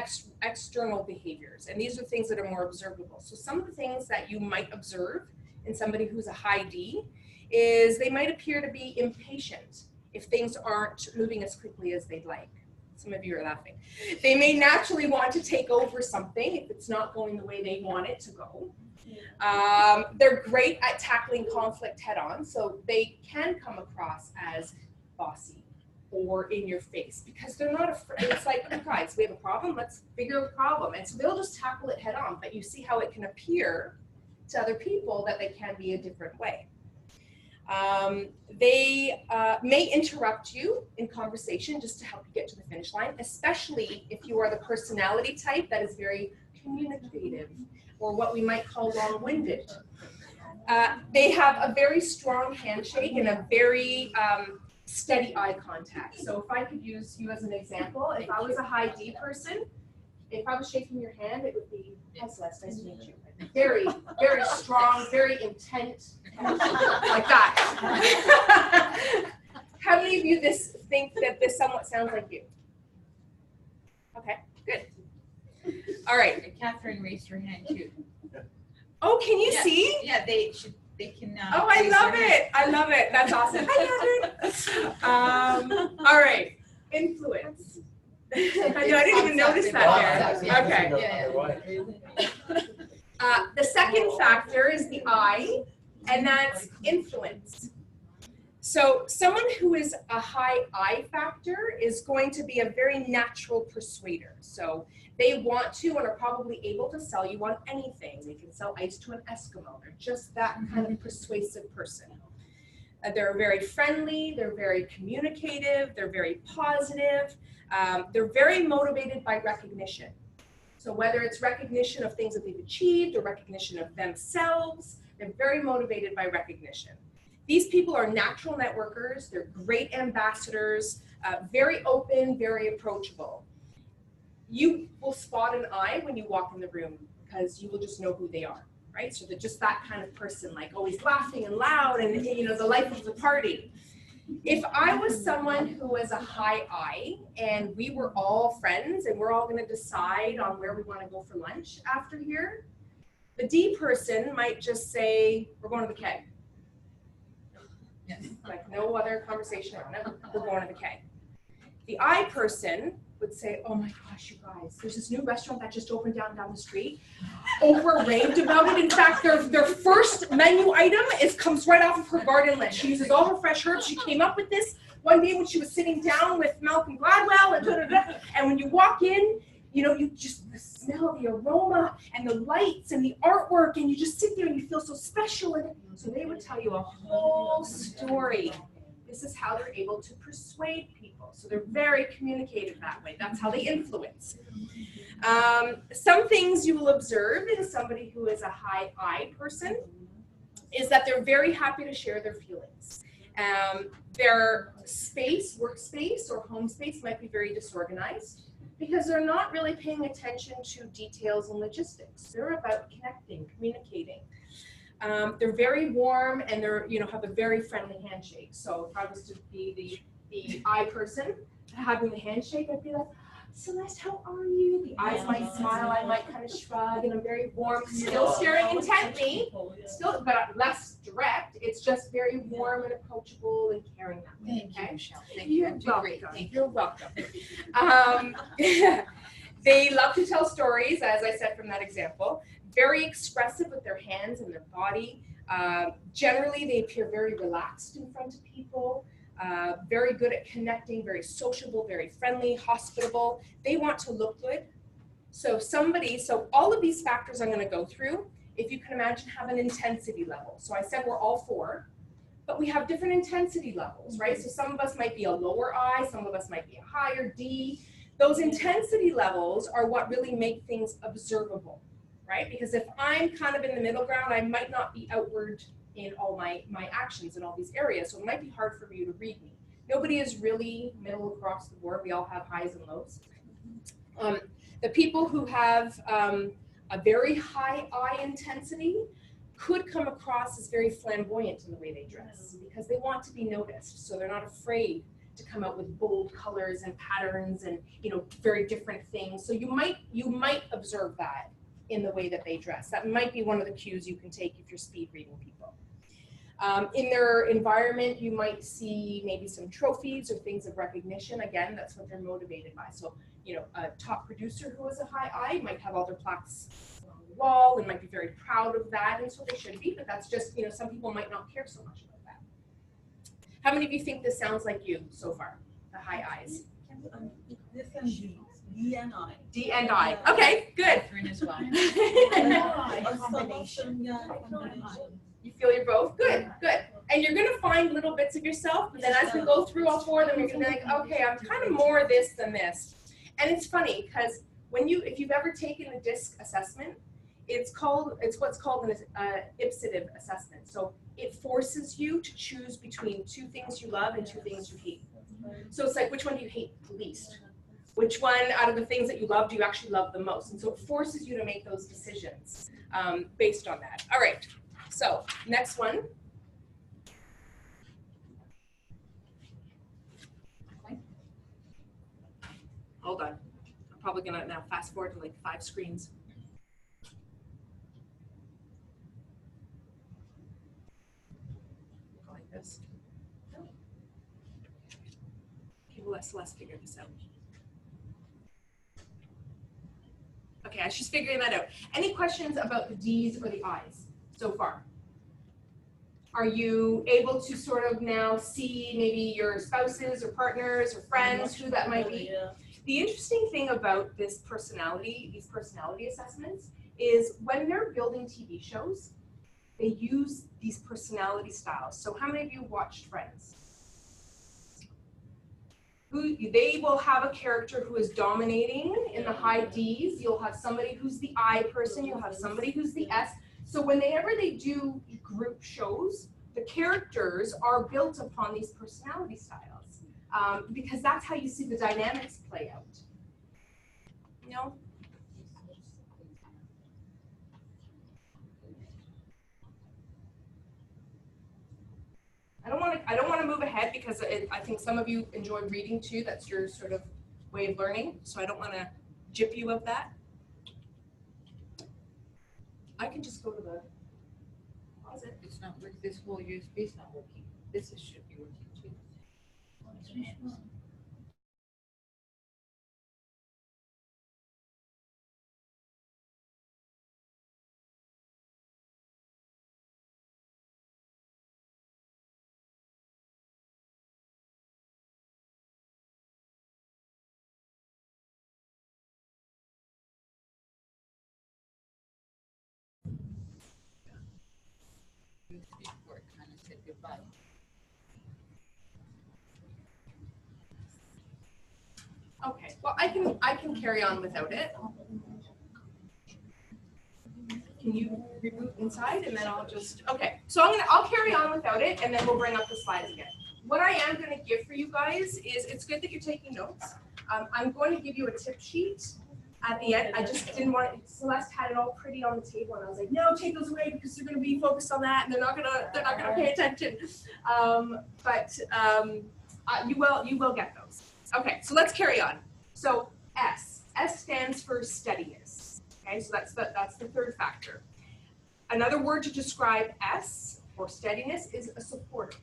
external behaviors, and these are things that are more observable. So some of the things that you might observe in somebody who's a high D is they might appear to be impatient if things aren't moving as quickly as they'd like. Some of you are laughing. They may naturally want to take over something if it's not going the way they want it to go. They're great at tackling conflict head on, so they can come across as bossy or in your face because they're not afraid. It's like, oh, guys, we have a problem, let's figure out the problem. And so they'll just tackle it head on, but you see how it can appear to other people that they can be a different way. They may interrupt you in conversation just to help you get to the finish line, especially if you are the personality type that is very communicative or what we might call long-winded. They have a very strong handshake and a very steady eye contact. So if I could use you as an example, if I was a high D person, if I was shaking your hand, it would be, hi Celeste, nice to meet you. Very, very strong, very intent, like that. How many of you think that this somewhat sounds like you? Okay, good. All right. Catherine raised her hand too. Oh, can you see? Yeah, they can. Oh, I love it. I love it. That's awesome. Hi, Catherine. All right. Influence. I didn't even notice that there. Okay. The second factor is the I, and that's influence. So someone who is a high I factor is going to be a very natural persuader. So they want to and are probably able to sell you on anything. They can sell ice to an Eskimo. They're just that kind of persuasive person. They're very friendly. They're very communicative. They're very positive. They're very motivated by recognition. So whether it's recognition of things that they've achieved or recognition of themselves, they're very motivated by recognition. These people are natural networkers. They're great ambassadors, very open, very approachable. You will spot an eye when you walk in the room because you will just know who they are, right? So they're just that kind of person, like always laughing and loud and, you know, the life of the party. If I was someone who was a high I and we were all friends and we're all going to decide on where we want to go for lunch after here, the D person might just say, we're going to the keg. Like no other conversation on it, we're going to the keg. The I person would say, oh my gosh, you guys, there's this new restaurant that just opened down the street. Oprah raved about it. In fact, their first menu item comes right off of her garden list. She uses all her fresh herbs. She came up with this one day when she was sitting down with Malcolm Gladwell and when you walk in, you know, you just smell the aroma and the lights and the artwork, and you just sit there and you feel so special. And so they would tell you a whole story. This is how they're able to persuade people. So they're very communicative that way. That's how they influence. Some things you will observe in somebody who is a high I person is that they're very happy to share their feelings. Their space, workspace, or home space might be very disorganized because they're not really paying attention to details and logistics. They're about connecting, communicating. They're very warm and they're, you know, have a very friendly handshake. So if I was to be the I person having the handshake, I'd be like, Celeste, how are you? The eyes might smile, I might kind of shrug, and I'm very warm, still staring intently, still, but less direct. It's just very warm and approachable and caring that way. Thank you, Okay? Michelle. Thank you. I'm doing great. Welcome. Thank you. You're welcome. They love to tell stories, as I said from that example. Very expressive with their hands and their body. Generally, they appear very relaxed in front of people. Very good at connecting, very sociable, very friendly, hospitable. They want to look good. So all of these factors I'm going to go through, if you can imagine, have an intensity level. So I said we're all 4, but we have different intensity levels, right? So some of us might be a lower I, some of us might be a higher D. Those intensity levels are what really make things observable, right? Because if I'm kind of in the middle ground, I might not be outward in all my actions in all these areas. So it might be hard for you to read me. Nobody is really middle across the board. We all have highs and lows. The people who have a very high I intensity could come across as very flamboyant in the way they dress because they want to be noticed. So they're not afraid to come out with bold colors and patterns and, you know, very different things. So you might observe that in the way that they dress. That might be one of the cues you can take if you're speed reading people. In their environment, you might see maybe some trophies or things of recognition. Again, that's what they're motivated by. So, you know, a top producer who is a high I might have all their plaques on the wall and might be very proud of that, and so they should be, but that's just, you know, some people might not care so much about that. How many of you think this sounds like you so far, the high I's? This can be D and I. D and I. Okay, good. Catherine as well. Combination. You feel you're both? Good, good. And you're going to find little bits of yourself, but then as we go through all 4 of them, you're going to be like, okay, I'm kind of more this than this. And it's funny because if you've ever taken a DISC assessment, it's what's called an ipsative assessment. So it forces you to choose between 2 things you love and 2 things you hate. So it's like, which one do you hate the least? Which one out of the things that you love do you actually love the most? And so it forces you to make those decisions based on that. All right. So next one. Hold on. I'm probably going to now fast forward to like 5 screens. Go like this. Okay, we'll let Celeste figure this out. Okay, she's figuring that out. Any questions about the D's or the I's so far? Are you able to sort of now see maybe your spouses or partners or friends, who that might be? The interesting thing about these personality assessments is when they're building TV shows, they use these personality styles. So how many of you watched Friends? They will have a character who is dominating in the high D's. You'll have somebody who's the I person. You'll have somebody who's the S. So whenever they do group shows, the characters are built upon these personality styles because that's how you see the dynamics play out. You know? I don't want to move ahead because I think some of you enjoy reading too. That's your sort of way of learning. So I don't want to gyp you of that. I can just go to the closet. It's not working. This whole USB is not working. Should be working too. goodbye. Okay, well, I can carry on without it. Can you reboot inside and then I'll just, okay. So I'll carry on without it and then we'll bring up the slides again. What I am gonna give for you guys is, it's good that you're taking notes. I'm going to give you a tip sheet at the end. I just didn't want, Celeste had it all pretty on the table and I was like, no, take those away because they're gonna be focused on that and they're not gonna pay attention. You will get those. Okay, so let's carry on. So S stands for steadiness. Okay, so that's the third factor. Another word to describe S or steadiness is a supporter.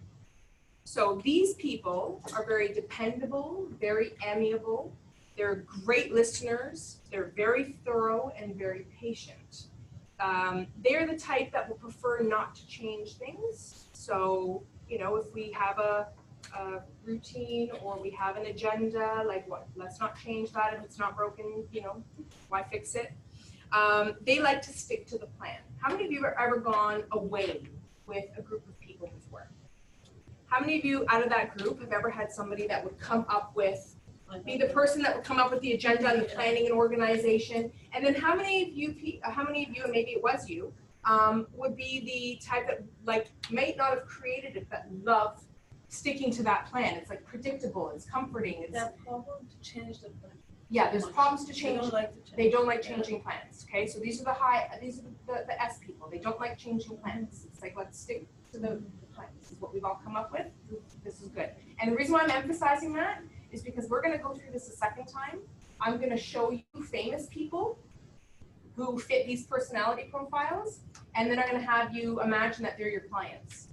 So these people are very dependable, very amiable. They're great listeners. They're very thorough and very patient. They're the type that will prefer not to change things. So, you know, if we have a routine or we have an agenda, like what, let's not change that. If it's not broken, you know, why fix it? They like to stick to the plan. How many of you have ever gone away with a group of people before? How many of you out of that group have ever had somebody that would come up with, be the person that would come up with the agenda and the planning and organization? And then how many of you, and maybe it was you, would be the type that like might not have created it but love sticking to that plan? It's like predictable, it's comforting. It's, There are problems to change the plan. yeah, there's problems to change. They don't like to change. They don't like changing plans. Okay, so these are the S people. They don't like changing plans. It's like, let's stick to the plan. This is what we've all come up with. This is good. And the reason why I'm emphasizing that is because we're going to go through this a second time. I'm going to show you famous people who fit these personality profiles, and then I'm going to have you imagine that they're your clients.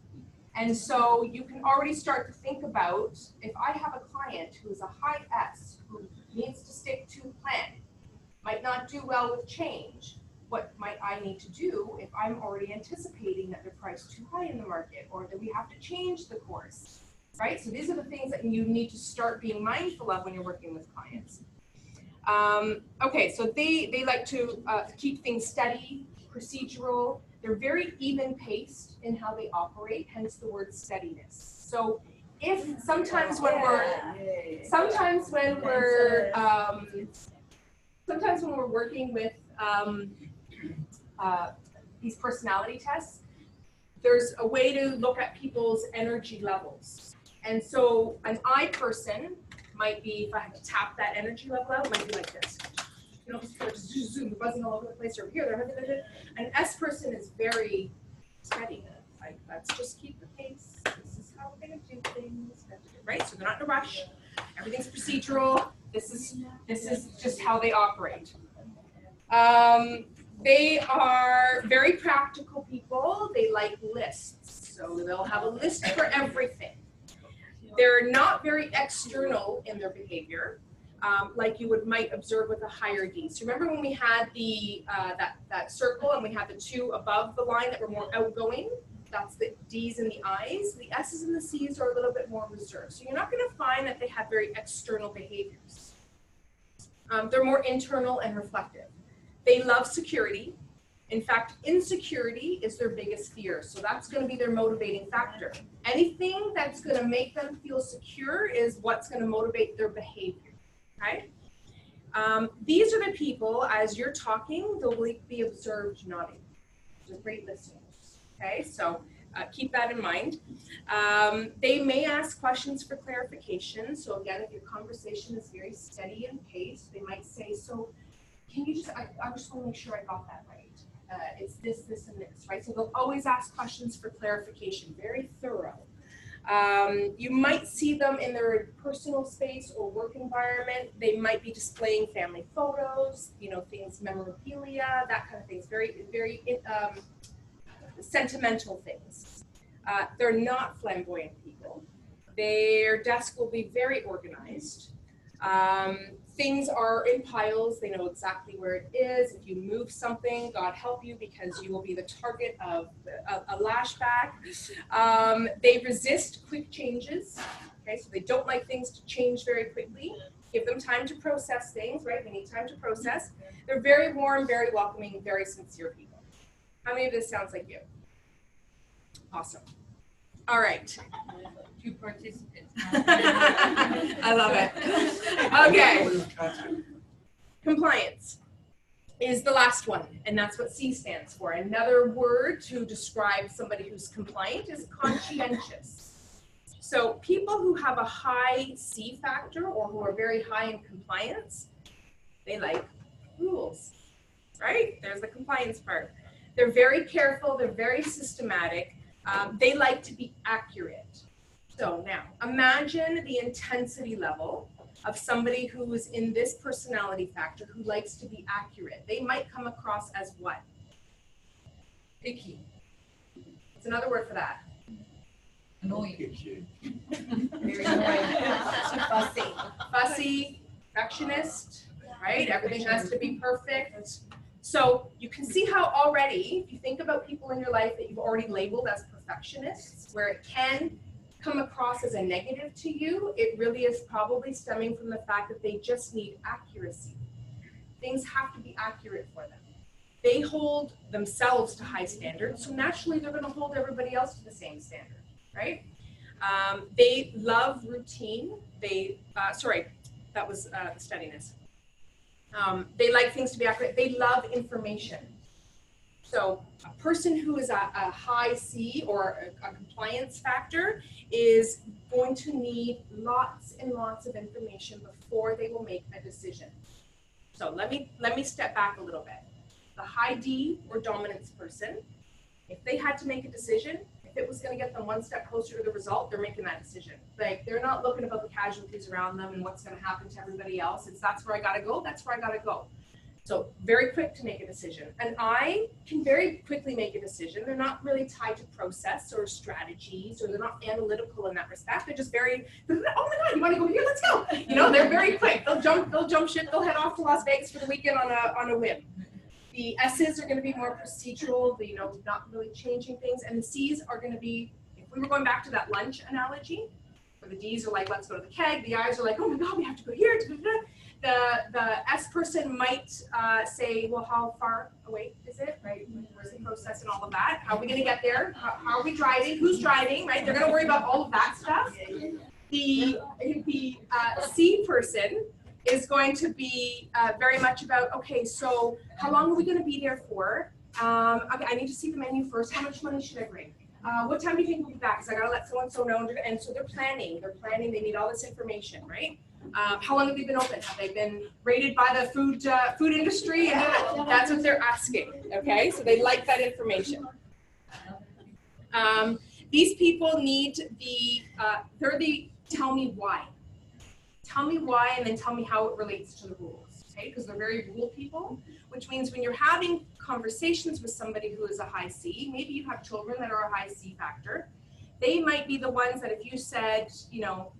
And so you can already start to think about, if I have a client who is a high S, who needs to stick to plan, might not do well with change, what might I need to do if I'm already anticipating that they're priced too high in the market or that we have to change the course, right? So these are the things that you need to start being mindful of when you're working with clients. Okay, so they like to keep things steady, procedural. They're very even paced in how they operate, hence the word steadiness. So if sometimes when we're working with these personality tests, there's a way to look at people's energy levels. And so an I person might be, if I had to tap that energy level out, it might be like this. You know, just zoom, buzzing all over the place over here. An S person is very steady. Like, let's just keep the pace. This is how we're gonna do things, right? So they're not in a rush. Everything's procedural. This is just how they operate. They are very practical people. They like lists, so they'll have a list for everything. They're not very external in their behavior, like you might observe with a higher D. So remember when we had the that circle and we had the two above the line that were more outgoing? That's the D's and the I's. The S's and the C's are a little bit more reserved. So you're not going to find that they have very external behaviors. They're more internal and reflective. They love security. In fact, insecurity is their biggest fear. So that's going to be their motivating factor. Anything that's going to make them feel secure is what's going to motivate their behavior. Okay? These are the people, as you're talking, they'll be observed nodding. They're great listeners. Okay, so keep that in mind. They may ask questions for clarification. So again, if your conversation is very steady and paced, they might say, so can you just, I just want to make sure I got that right. It's this, this, and this, right? So they'll always ask questions for clarification, very thorough. You might see them in their personal space or work environment. They might be displaying family photos, you know, things, memorabilia, that kind of things, very, very sentimental things. They're not flamboyant people. Their desk will be very organized. Things are in piles. They know exactly where it is. If you move something, God help you, because you will be the target of a lashback. They resist quick changes. Okay, so they don't like things to change very quickly. Give them time to process things, right? We need time to process. They're very warm, very welcoming, very sincere people. How many of this sounds like you? Awesome. All right. 2 participants. I love it. Okay. Compliance is the last one, and that's what C stands for. Another word to describe somebody who's compliant is conscientious. So people who have a high C factor or who are very high in compliance, they like rules, right? There's the compliance part. They're very careful, they're very systematic, they like to be accurate. So now, imagine the intensity level of somebody who is in this personality factor who likes to be accurate. They might come across as what? Picky. What's another word for that? Annoying. Very annoying. Fussy, perfectionist, right? Everything has to be perfect. So you can see how already, if you think about people in your life that you've already labeled as perfectionists, where it can come across as a negative to you, it really is probably stemming from the fact that they just need accuracy. Things have to be accurate for them. They hold themselves to high standards, so naturally they're going to hold everybody else to the same standard, right? They love routine. That was the steadiness. They like things to be accurate. They love information. So a person who is a high C or a compliance factor is going to need lots and lots of information before they will make a decision. So let me step back a little bit. The high D or dominance person, if they had to make a decision, if it was going to get them one step closer to the result, they're making that decision. Like, they're not looking about the casualties around them and what's going to happen to everybody else. It's that's where I got to go. That's where I got to go. So very quick to make a decision. And I can very quickly make a decision. They're not really tied to process or strategies, or they're not analytical in that respect. They're just very, oh my God, you want to go here? Let's go. You know, they're very quick. They'll jump ship. They'll head off to Las Vegas for the weekend on a whim. The S's are going to be more procedural, you know, not really changing things. And the C's are going to be, if we were going back to that lunch analogy, where the D's are like, let's go to the keg. The I's are like, oh my God, we have to go here. The S person might say, well, how far away is it, right? Where's the process and all of that? How are we going to get there? How are we driving? Who's driving, right? They're going to worry about all of that stuff. The C person is going to be very much about, okay, so how long are we going to be there for? Okay, I need to see the menu first. How much money should I bring? What time do you think we'll be back? Because I got to let so-and-so know. And so they're planning. They need all this information, right? How long have they been open? Have they been rated by the food industry? And that's what they're asking, okay? So they like that information. These people need they're the tell me why. Tell me why, and then tell me how it relates to the rules, okay? Because they're very rule people, which means when you're having conversations with somebody who is a high C, maybe you have children that are a high C factor, they might be the ones that if you said, you know,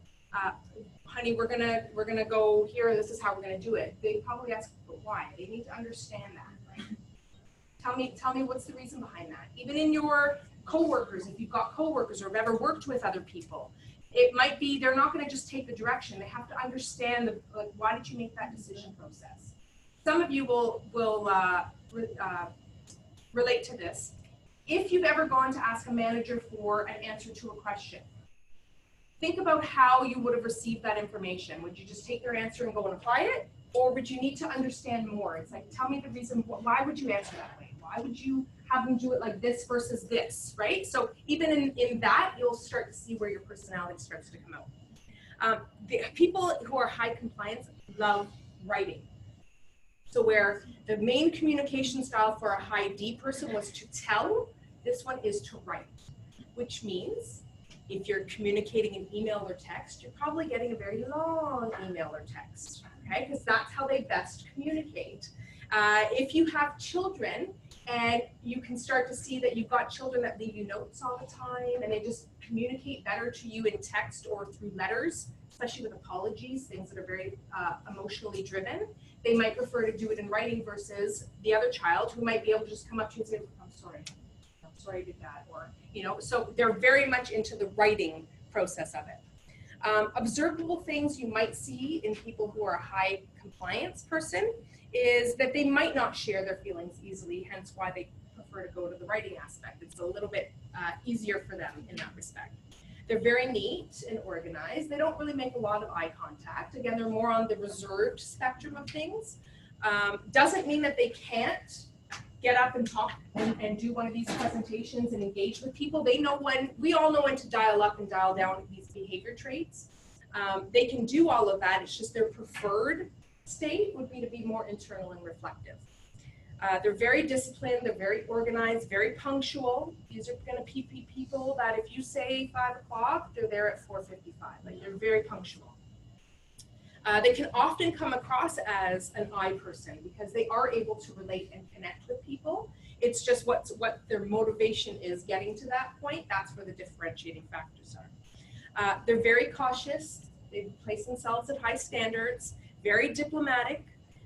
honey, we're gonna go here, and this is how we're gonna do it, they probably ask, but why? They need to understand that, right? Tell me what's the reason behind that. Even in your coworkers, if you've got coworkers or have ever worked with other people, it might be they're not going to just take the direction. They have to understand like, why did you make that decision process? Some of you will relate to this. If you've ever gone to ask a manager for an answer to a question, think about how you would have received that information. Would you just take their answer and go and apply it? Or would you need to understand more? It's like, tell me the reason, why would you answer that way? Why would you have them do it like this versus this, right? So even in that, you'll start to see where your personality starts to come out. The people who are high compliance love writing. So where the main communication style for a high D person was to tell, this one is to write, which means if you're communicating an email or text, you're probably getting a very long email or text, okay? Because that's how they best communicate. If you have children, and you can start to see that you've got children that leave you notes all the time, and they just communicate better to you in text or through letters, especially with apologies, things that are very emotionally driven. They might prefer to do it in writing versus the other child who might be able to just come up to you and say, I'm sorry I did that, or, you know, so they're very much into the writing process of it. Observable things you might see in people who are a high compliance person is that they might not share their feelings easily, hence why they prefer to go to the writing aspect. It's a little bit easier for them in that respect. They're very neat and organized. They don't really make a lot of eye contact. Again, they're more on the reserved spectrum of things. Doesn't mean that they can't get up and talk and do one of these presentations and engage with people. They know when, we all know when to dial up and dial down these behavior traits. They can do all of that. It's just their preferred state would be to be more internal and reflective. They're very disciplined, they're very organized, very punctual. These are going to be people that if you say 5 o'clock, they're there at 4:55. Like, they're very punctual. They can often come across as an I person because they are able to relate and connect with people. It's just what their motivation is getting to that point. That's where the differentiating factors are. They're very cautious. They place themselves at high standards, very diplomatic.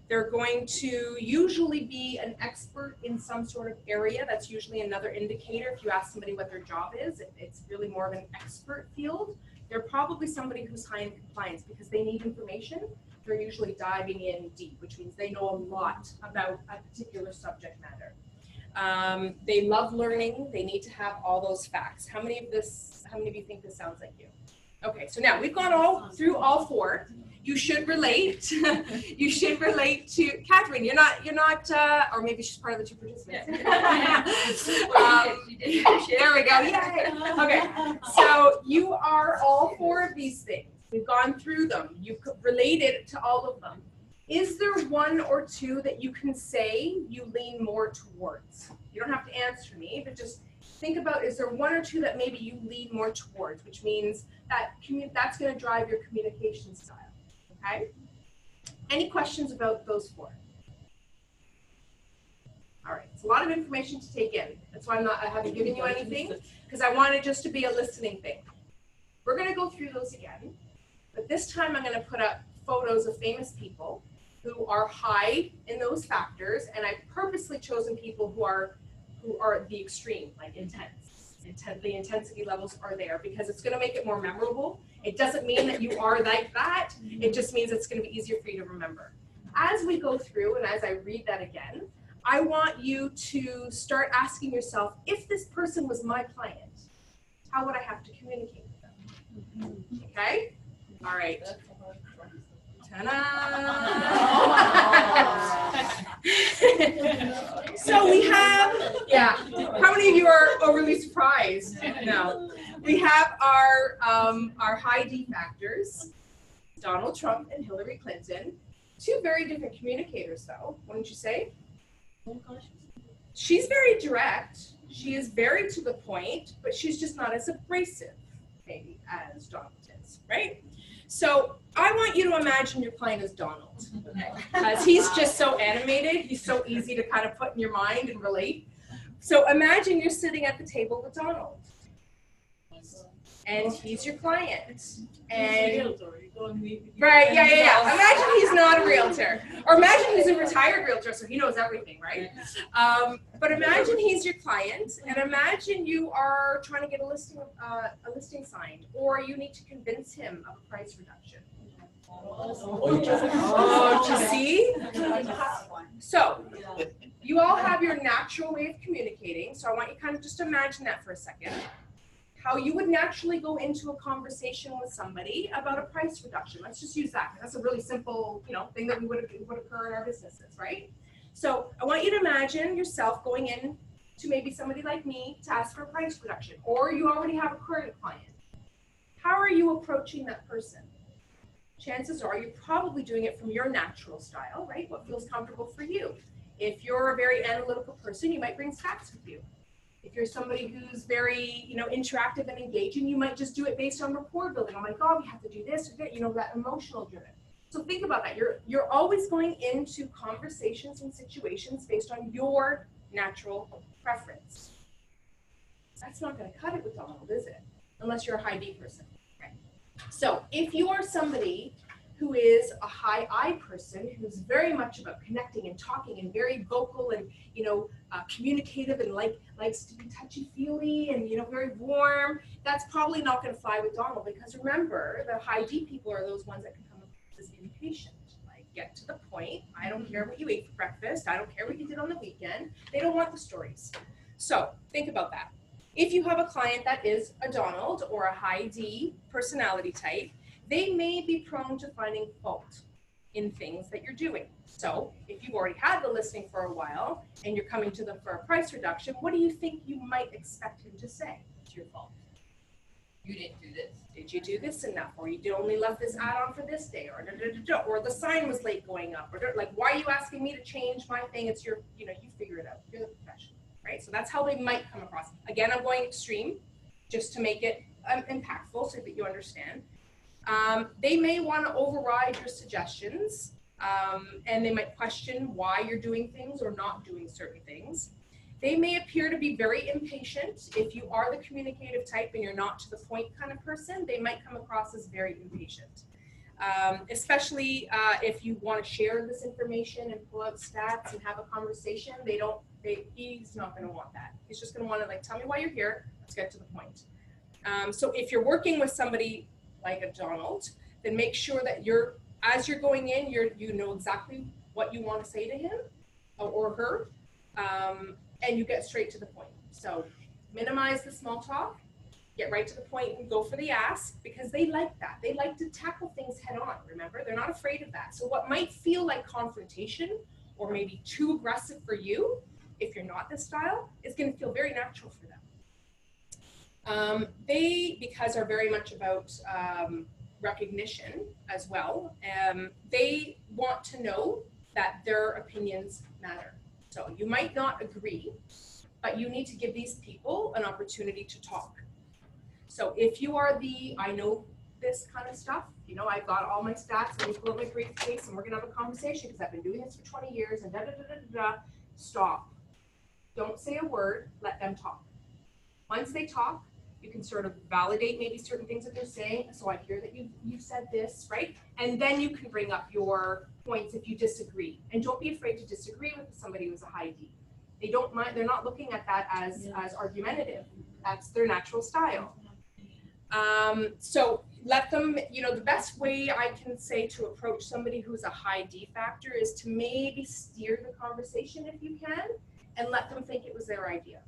They're going to usually be an expert in some sort of area. That's usually another indicator. If you ask somebody what their job is, it's really more of an expert field. They're probably somebody who's high in compliance because they need information. They're usually diving in deep, which means they know a lot about a particular subject matter. They love learning. They need to have all those facts. How many of you think this sounds like you? Okay, so now we've gone through all 4. You should relate. You should relate to Catherine. You're not, or maybe she's part of the 2 participants. There we go. Yay. Okay, so you are all 4 of these things. We've gone through them. You've related to all of them. Is there 1 or 2 that you can say you lean more towards? You don't have to answer me, but just think about, is there 1 or 2 that maybe you lean more towards, which means that that's going to drive your communication style. Okay? Any questions about those 4? All right, it's a lot of information to take in. That's why I haven't given you anything, because I want it just to be a listening thing. We're going to go through those again, but this time I'm going to put up photos of famous people who are high in those factors, and I've purposely chosen people who are the extreme, like intense. The intensity levels are there because it's going to make it more memorable. It doesn't mean that you are like that. It just means it's going to be easier for you to remember. As we go through and as I read that again, I want you to start asking yourself, if this person was my client, how would I have to communicate with them? Okay? All right. So we have, how many of you are overly surprised? No. We have our high D factors, Donald Trump and Hillary Clinton. 2 very different communicators, though, wouldn't you say? She's very direct. She is very to the point, but she's just not as abrasive, maybe, as Donald is, right? So I want you to imagine your client as Donald, because he's just so animated. He's so easy to kind of put in your mind and relate. So imagine you're sitting at the table with Donald, and he's your client. And right, yeah. Imagine he's not a realtor, or imagine he's a retired realtor, so he knows everything, right? But imagine he's your client, and imagine you are trying to get a listing signed, or you need to convince him of a price reduction. Oh, do you see? So you all have your natural way of communicating. So I want you to kind of just imagine that for a second. How you would naturally go into a conversation with somebody about a price reduction. Let's just use that. That's a really simple, thing that would occur in our businesses, right? So I want you to imagine yourself going in to maybe somebody like me to ask for a price reduction, or you already have a current client. How are you approaching that person? Chances are you're probably doing it from your natural style, right? What feels comfortable for you. If you're a very analytical person, you might bring stats with you. If you're somebody who's very, interactive and engaging, you might just do it based on rapport building. Oh my God, we have to do this or that, that emotional driven. So think about that. You're always going into conversations and situations based on your natural preference. That's not going to cut it with Donald, is it? Unless you're a high D person. Right. So if you are somebody who is a high I person, who's very much about connecting and talking and very vocal and, communicative and likes to be touchy-feely and, very warm, that's probably not going to fly with Donald, because remember, the high D people are those ones that can come across as impatient, like get to the point. I don't care what you ate for breakfast. I don't care what you did on the weekend. They don't want the stories. So think about that. If you have a client that is a Donald or a high D personality type, they may be prone to finding fault in things that you're doing. So if you've already had the listing for a while and you're coming to them for a price reduction, what do you think you might expect him to say? It's your fault. You didn't do this. Did you do this enough? Or you only left this add-on for this day? Or the sign was late going up? Or like, why are you asking me to change my thing? It's your, you figure it out. You're the professional, right? So that's how they might come across. Again, I'm going extreme just to make it impactful so that you understand. They may want to override your suggestions, and they might question why you're doing things or not doing certain things. They may appear to be very impatient. If you are the communicative type and you're not to the point kind of person, they might come across as very impatient. Especially if you want to share this information and pull out stats and have a conversation, he's not going to want that. He's just going to want to like, tell me why you're here. Let's get to the point. So if you're working with somebody like a Donald, then make sure that as you're going in, you know exactly what you want to say to him or her. And you get straight to the point. So minimize the small talk, get right to the point and go for the ask because they like that. They like to tackle things head on, remember? They're not afraid of that. So what might feel like confrontation or maybe too aggressive for you, if you're not this style, is gonna feel very natural for them. They, because are very much about recognition as well, they want to know that their opinions matter. So you might not agree, but you need to give these people an opportunity to talk. So if you are I know this kind of stuff, I've got all my stats and you pull out my briefcase and we're gonna have a conversation because I've been doing this for 20 years and stop. Don't say a word, let them talk. Once they talk, you can sort of validate maybe certain things that they're saying. So I hear that you've said this, right? And then you can bring up your points if you disagree. And don't be afraid to disagree with somebody who's a high D. They don't mind, they're not looking at that as argumentative. That's their natural style. So let them, the best way I can say to approach somebody who's a high D factor is to maybe steer the conversation if you can and let them think it was their idea.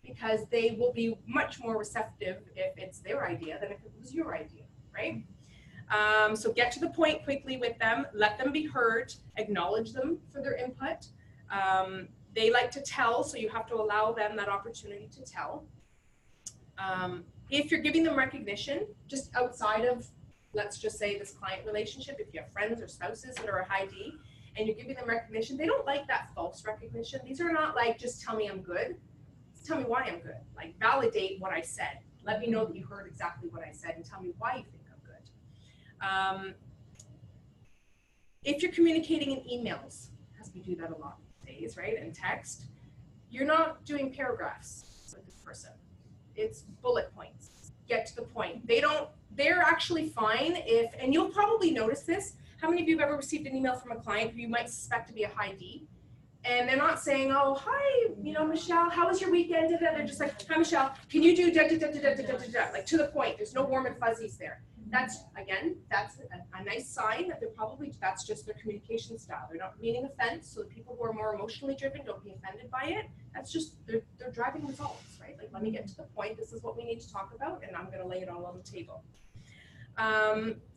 Because they will be much more receptive if it's their idea than if it was your idea, right? So get to the point quickly with them, let them be heard, acknowledge them for their input. They like to tell, so you have to allow them that opportunity to tell. If you're giving them recognition, just outside of, let's just say this client relationship, if you have friends or spouses that are a high D, and you're giving them recognition, they don't like that false recognition. These are not like, just tell me I'm good. Tell me why I'm good. Like validate what I said. Let me know that you heard exactly what I said and tell me why you think I'm good. If you're communicating in emails, as we do that a lot these days, right, and text, you're not doing paragraphs with this person. It's bullet points. Get to the point. They're actually fine if, and you'll probably notice this, how many of you have ever received an email from a client who you might suspect to be a high D? And they're not saying, oh, hi, Michelle, how was your weekend? They're just like, hi, Michelle, can you do like to the point. There's no warm and fuzzies there. That's a nice sign that that's just their communication style. They're not meaning offense. So the people who are more emotionally driven, don't be offended by it. That's just, they're driving results, right? Like, let me get to the point. This is what we need to talk about. And I'm going to lay it all on the table.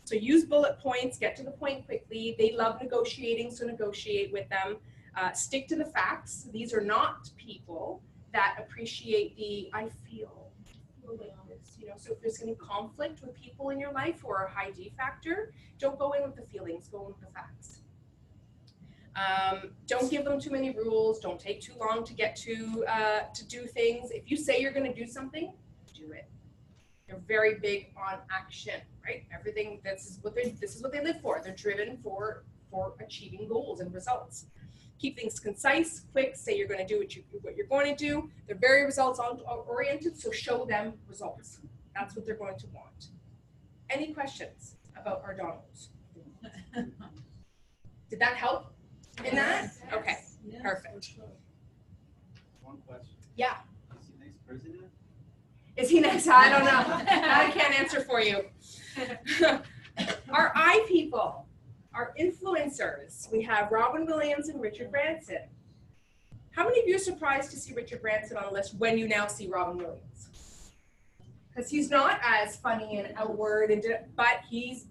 So use bullet points, get to the point quickly. They love negotiating, so negotiate with them. Stick to the facts. These are not people that appreciate I feel like this, so if there's any conflict with people in your life or a high D factor, don't go in with the feelings, go in with the facts. Don't give them too many rules. Don't take too long to get to do things. If you say you're going to do something, do it. They're very big on action, right? Everything, this is what they live for. They're driven for achieving goals and results. Keep things concise, quick, say you're going to do what you're going to do. They're very results oriented, so show them results. That's what they're going to want. Any questions about our Donalds? Did that help in that? Yes. Okay, Yes, perfect. for sure. One question. Yeah. Is he next president? Is he next? I don't know. I can't answer for you. Our I people. Our influencers, we have Robin Williams and Richard Branson. How many of you are surprised to see Richard Branson on the list when you now see Robin Williams? Because he's not as funny and outward, but he's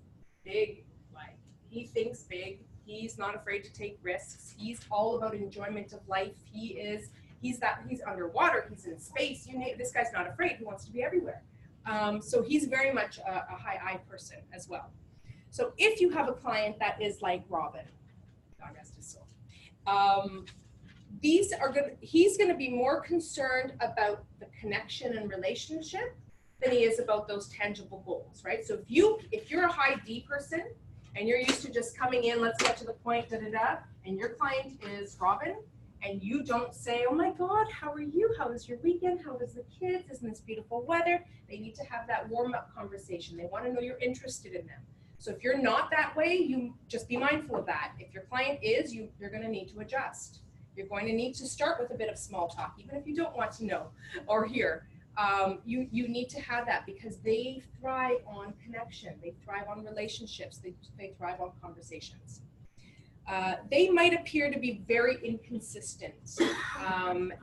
big. Like, he thinks big. He's not afraid to take risks. He's all about enjoyment of life. He's underwater. He's in space. This guy's not afraid. He wants to be everywhere. So he's very much a high I person as well. So if you have a client that is like Robin, God rest his soul, he's going to be more concerned about the connection and relationship than he is about those tangible goals, right? So if you're a high D person and you're used to just coming in, let's get to the point, and your client is Robin, and you don't say, oh my God, how are you? How was your weekend? How was the kids? Isn't this beautiful weather? They need to have that warm-up conversation. They want to know you're interested in them. So if you're not that way, you just be mindful of that. If your client is, you're going to need to adjust. You're going to need to start with a bit of small talk, even if you don't want to know or hear. You need to have that because they thrive on connection. They thrive on relationships. They thrive on conversations. They might appear to be very inconsistent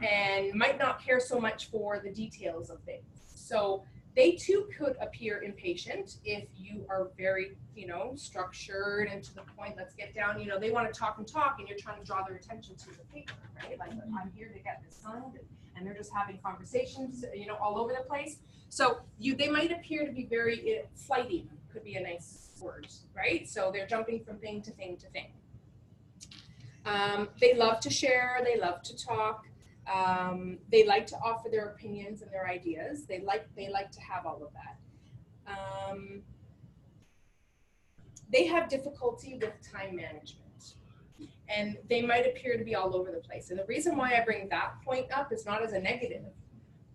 and might not care so much for the details of things. So they too could appear impatient if you are very, structured and to the point, let's get down, they want to talk and you're trying to draw their attention to the paper, right? Like, I'm here to get this signed, and they're just having conversations, all over the place. So they might appear to be very flighty, could be a nice word, right? So they're jumping from thing to thing to thing. They love to share, they love to talk. They like to offer their opinions and their ideas. They like to have all of that. They have difficulty with time management, and they might appear to be all over the place. And the reason why I bring that point up is not as a negative,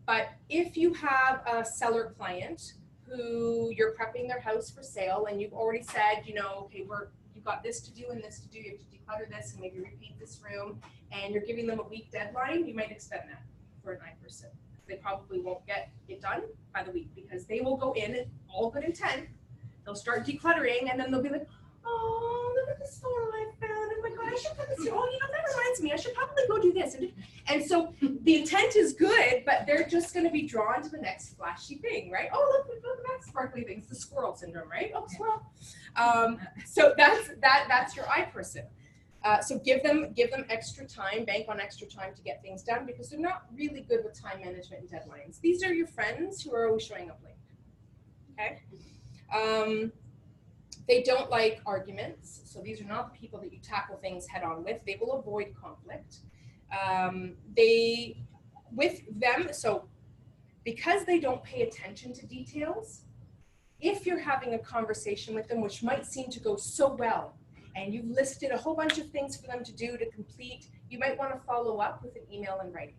but if you have a seller client who you're prepping their house for sale and you've already said, okay, you've got this to do and this to do, you have to declutter this and maybe repaint this room, and you're giving them a week deadline, you might extend that for an I person. They probably won't get it done by the week because they will go in all good intent. They'll start decluttering and then they'll be like, oh, look at this photo I found. Oh my God, I should put this here. Oh, that reminds me, I should probably go do this. And so the intent is good, but they're just going to be drawn to the next flashy thing, right? Oh, look at that sparkly thing. It's the squirrel syndrome, right? Oh, squirrel. So that's your I person. So give them extra time, bank on extra time to get things done because they're not really good with time management and deadlines. These are your friends who are always showing up late. Okay. They don't like arguments. So these are not the people that you tackle things head on with. They will avoid conflict. So because they don't pay attention to details, if you're having a conversation with them, which might seem to go so well, and you've listed a whole bunch of things for them to do to complete, you might want to follow up with an email in writing.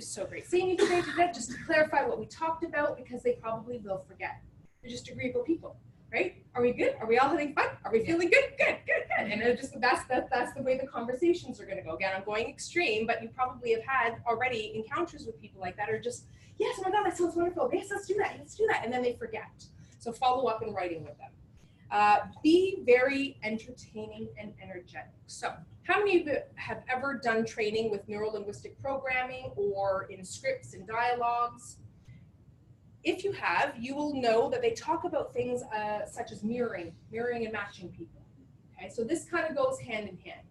So great seeing you today, just to clarify what we talked about, because they probably will forget. They're just agreeable people, right? Are we good? Are we all having fun? Are we feeling good? Good. And that's the way the conversations are going to go. Again, I'm going extreme, but you probably have had already encounters with people like that, or just, yes, oh my God, that sounds wonderful. Yes, let's do that. And then they forget. So follow up in writing with them. Be very entertaining and energetic. So how many of you have ever done training with neuro-linguistic programming or in scripts and dialogues? If you have, you will know that they talk about things such as mirroring and matching people. Okay, so this kind of goes hand in hand.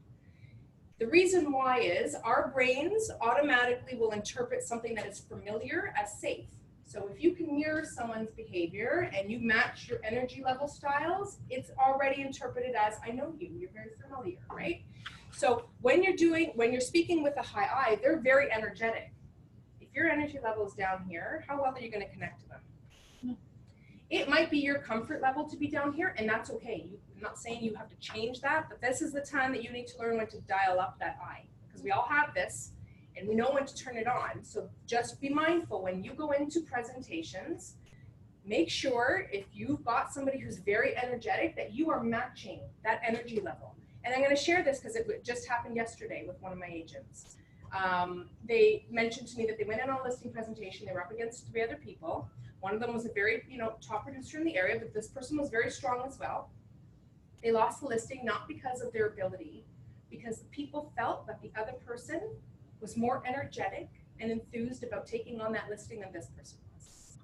The reason why is our brains automatically will interpret something that is familiar as safe. So if you can mirror someone's behavior and you match your energy level styles, it's already interpreted as, I know you, you're very familiar, right? So when you're speaking with a high I, they're very energetic. If your energy level is down here, how well are you going to connect to them? It might be your comfort level to be down here, and that's okay. I'm not saying you have to change that, but this is the time that you need to learn when to dial up that I, because we all have this. And we know when to turn it on. So just be mindful when you go into presentations, make sure if you've got somebody who's very energetic that you are matching that energy level. And I'm going to share this because it just happened yesterday with one of my agents. They mentioned to me that they went in on a listing presentation. They were up against 3 other people. One of them was a very, top producer in the area, but this person was very strong as well. They lost the listing not because of their ability, because the people felt that the other person was more energetic and enthused about taking on that listing than this person was.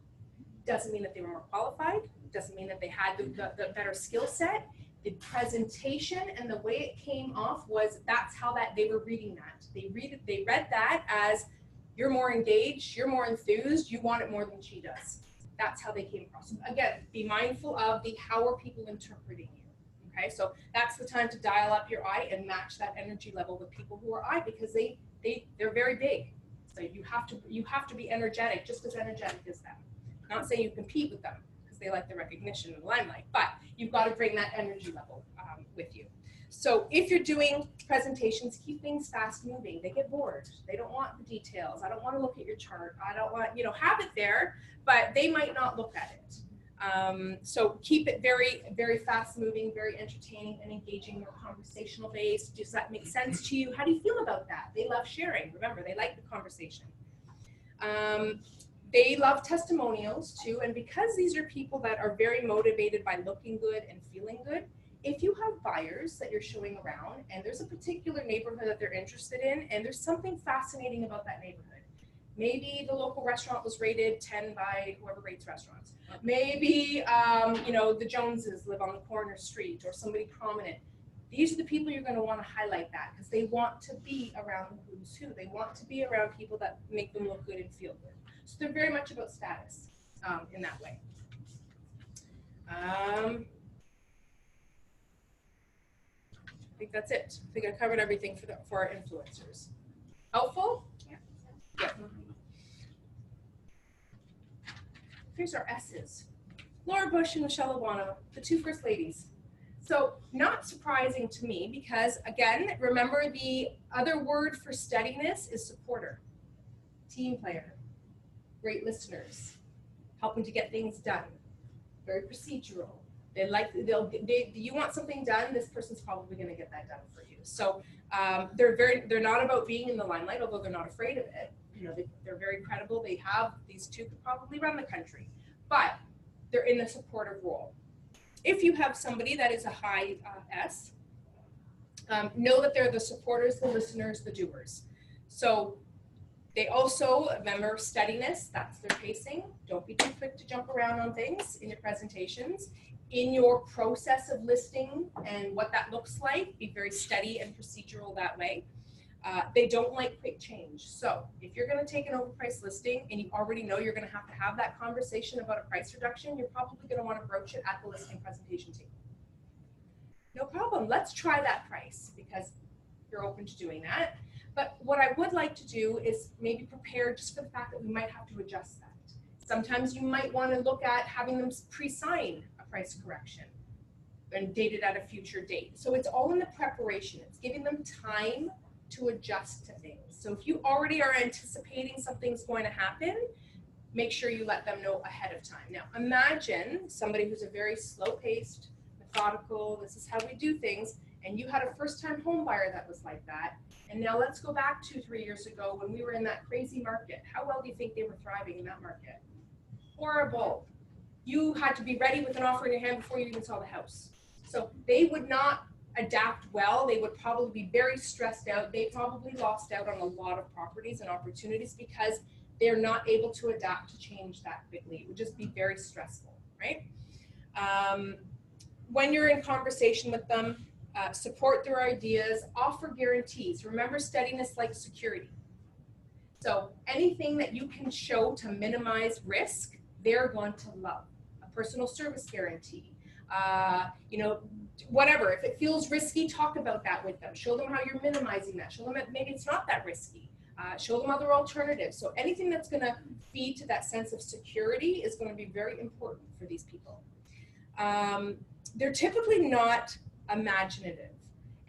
Doesn't mean that they were more qualified, doesn't mean that they had the better skill set. The presentation and the way it came off was that's how that they were reading that. They read that as you're more engaged, you're more enthused, you want it more than she does. That's how they came across. Again, be mindful of the how are people interpreting you. Okay, so that's the time to dial up your eye and match that energy level with people who are I, because they're very big. So you have to be energetic, just as energetic as them. I'm not saying you compete with them because they like the recognition and the limelight, but you've got to bring that energy level with you. So if you're doing presentations, keep things fast moving. They get bored. They don't want the details. I don't want to look at your chart. I don't want, have it there, but they might not look at it. So keep it very, very fast moving, very entertaining and engaging, more conversational based. Does that make sense to you? How do you feel about that? They love sharing. Remember, they like the conversation. They love testimonials too. And because these are people that are very motivated by looking good and feeling good, if you have buyers that you're showing around and there's a particular neighborhood that they're interested in and there's something fascinating about that neighborhood, maybe the local restaurant was rated 10 by whoever rates restaurants. Maybe, the Joneses live on the corner street or somebody prominent. These are the people you're going to want to highlight that because they want to be around the who's who. They want to be around people that make them look good and feel good. So they're very much about status in that way. I think that's it. I think I covered everything for our influencers. Helpful? Yeah. Yeah. Here's our S's. Laura Bush and Michelle Obama, the two first ladies. So not surprising to me because, again, remember the other word for steadiness is supporter, team player, great listeners, helping to get things done, very procedural. You want something done, this person's probably going to get that done for you. So they're not about being in the limelight, although they're not afraid of it. They're very credible. These two could probably run the country, but they're in a supportive role. If you have somebody that is a high S, know that they're the supporters, the listeners, the doers. So they also, remember steadiness, that's their pacing. Don't be too quick to jump around on things in your presentations. In your process of listing and what that looks like, be very steady and procedural that way. They don't like quick change. So if you're going to take an overpriced listing and you already know you're going to have that conversation about a price reduction, you're probably going to want to broach it at the listing presentation table. No problem. Let's try that price because you're open to doing that. But what I would like to do is maybe prepare just for the fact that we might have to adjust that. Sometimes you might want to look at having them pre-sign a price correction and date it at a future date. So it's all in the preparation. It's giving them time to adjust to things. So if you already are anticipating something's going to happen, make sure you let them know ahead of time. Now imagine somebody who's a very slow-paced, methodical, this is how we do things, and you had a first-time home buyer that was like that. And now let's go back 2-3 years ago when we were in that crazy market. How well do you think they were thriving in that market? Horrible. You had to be ready with an offer in your hand before you even saw the house. So they would not adapt well. They would probably be very stressed out. They probably lost out on a lot of properties and opportunities because they're not able to adapt to change that quickly. It would just be very stressful, right? When you're in conversation with them, support their ideas, offer guarantees. Remember, steadiness like security. So anything that you can show to minimize risk, they're going to love. A personal service guarantee, whatever. If it feels risky, talk about that with them. Show them how you're minimizing that. Show them that maybe it's not that risky. Show them other alternatives. So anything that's going to feed to that sense of security is going to be very important for these people. They're typically not imaginative.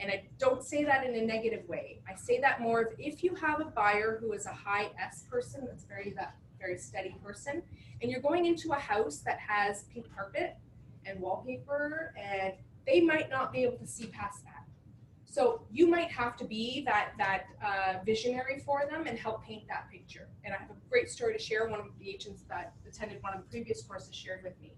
And I don't say that in a negative way. I say that more of if you have a buyer who is a high S person, that's very steady person, and you're going into a house that has pink carpet and wallpaper, and they might not be able to see past that. So you might have to be that visionary for them and help paint that picture. And I have a great story to share. One of the agents that attended one of the previous courses shared with me.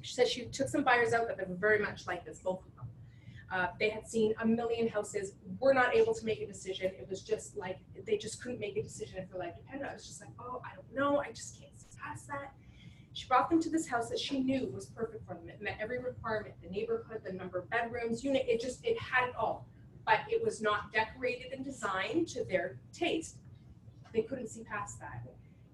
She said she took some buyers out that were very much like this, both of them. They had seen a million houses, were not able to make a decision. It was just like, they just couldn't make a decision if their life depended. I was just like, oh, I don't know, I just can't see past that. She brought them to this house that she knew was perfect for them. It met every requirement, the neighborhood, the number of bedrooms, unit, it had it all. But it was not decorated and designed to their taste. They couldn't see past that.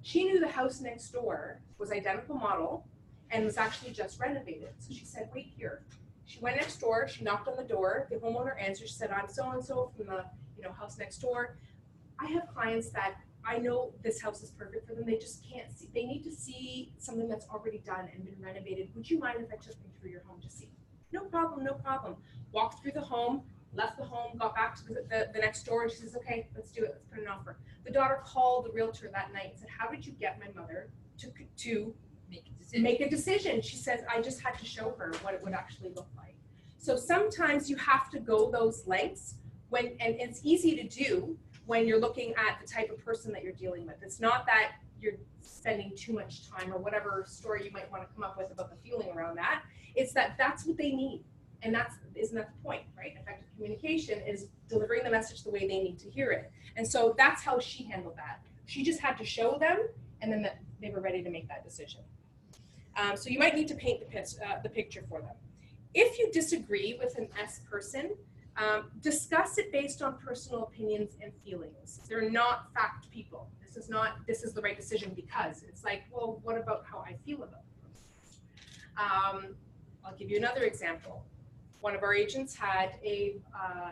She knew the house next door was identical model and was actually just renovated. So she said, wait here. She went next door, she knocked on the door, the homeowner answered, she said, I'm so-and-so from the house next door. I have clients that I know this house is perfect for them, they just can't see, they need to see something that's already done and been renovated. Would you mind if I took them through your home to see? No problem, no problem. Walked through the home, left the home, got back to the next door, and she says, okay, let's do it, let's put an offer. The daughter called the realtor that night and said, how did you get my mother to make a decision? She says, I just had to show her what it would actually look like. So sometimes you have to go those lengths and it's easy to do when you're looking at the type of person that you're dealing with. It's not that you're spending too much time or whatever story you might want to come up with about the feeling around that. It's that that's what they need. And isn't that the point, right? Effective communication is delivering the message the way they need to hear it. And so that's how she handled that. She just had to show them, and then they were ready to make that decision. So you might need to paint the picture for them. If you disagree with an S person, discuss it based on personal opinions and feelings. They're not fact people. This is the right decision because. It's like, well, what about how I feel about it? I'll give you another example. One of our agents had a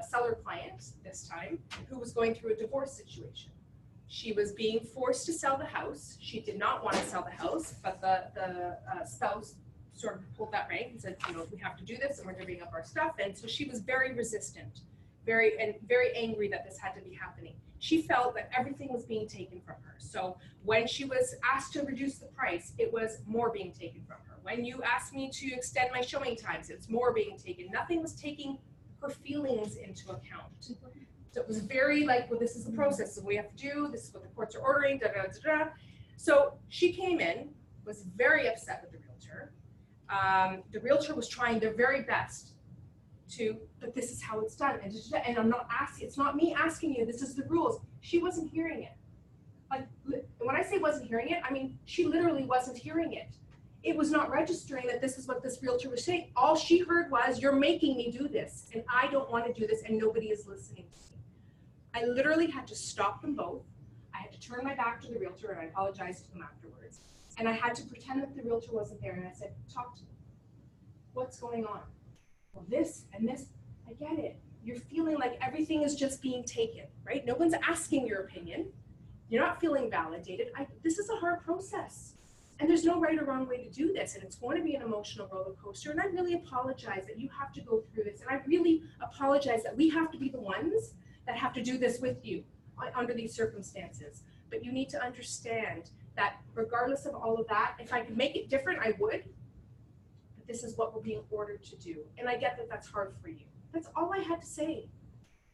seller client this time who was going through a divorce situation. She was being forced to sell the house. She did not want to sell the house, but the spouse sort of pulled that rank and said, we have to do this and we're giving up our stuff. And so she was very resistant, very angry that this had to be happening. She felt that everything was being taken from her. So when she was asked to reduce the price, it was more being taken from her. When you asked me to extend my showing times, it's more being taken. Nothing was taking her feelings into account. So it was very like, well, this is the process, this is what we have to do, this is what the courts are ordering, da, da, da, da. So she came in, was very upset with the realtor. The realtor was trying their very best but this is how it's done. And I'm not asking, it's not me asking you, this is the rules. She wasn't hearing it. Like, when I say wasn't hearing it, I mean, she literally wasn't hearing it. It was not registering that this is what this realtor was saying. All she heard was, you're making me do this, and I don't want to do this, and nobody is listening to me. I literally had to stop them both. I had to turn my back to the realtor, and I apologized to them afterwards. And I had to pretend that the realtor wasn't there, and I said, talk to me. What's going on? Well, this and this, I get it. You're feeling like everything is just being taken, right? No one's asking your opinion. You're not feeling validated. This is a hard process. And there's no right or wrong way to do this. And it's going to be an emotional roller coaster. And I really apologize that you have to go through this. And I really apologize that we have to be the ones that have to do this with you under these circumstances. But you need to understand that regardless of all of that, if I could make it different, I would. But this is what we're being ordered to do. And I get that that's hard for you. That's all I had to say.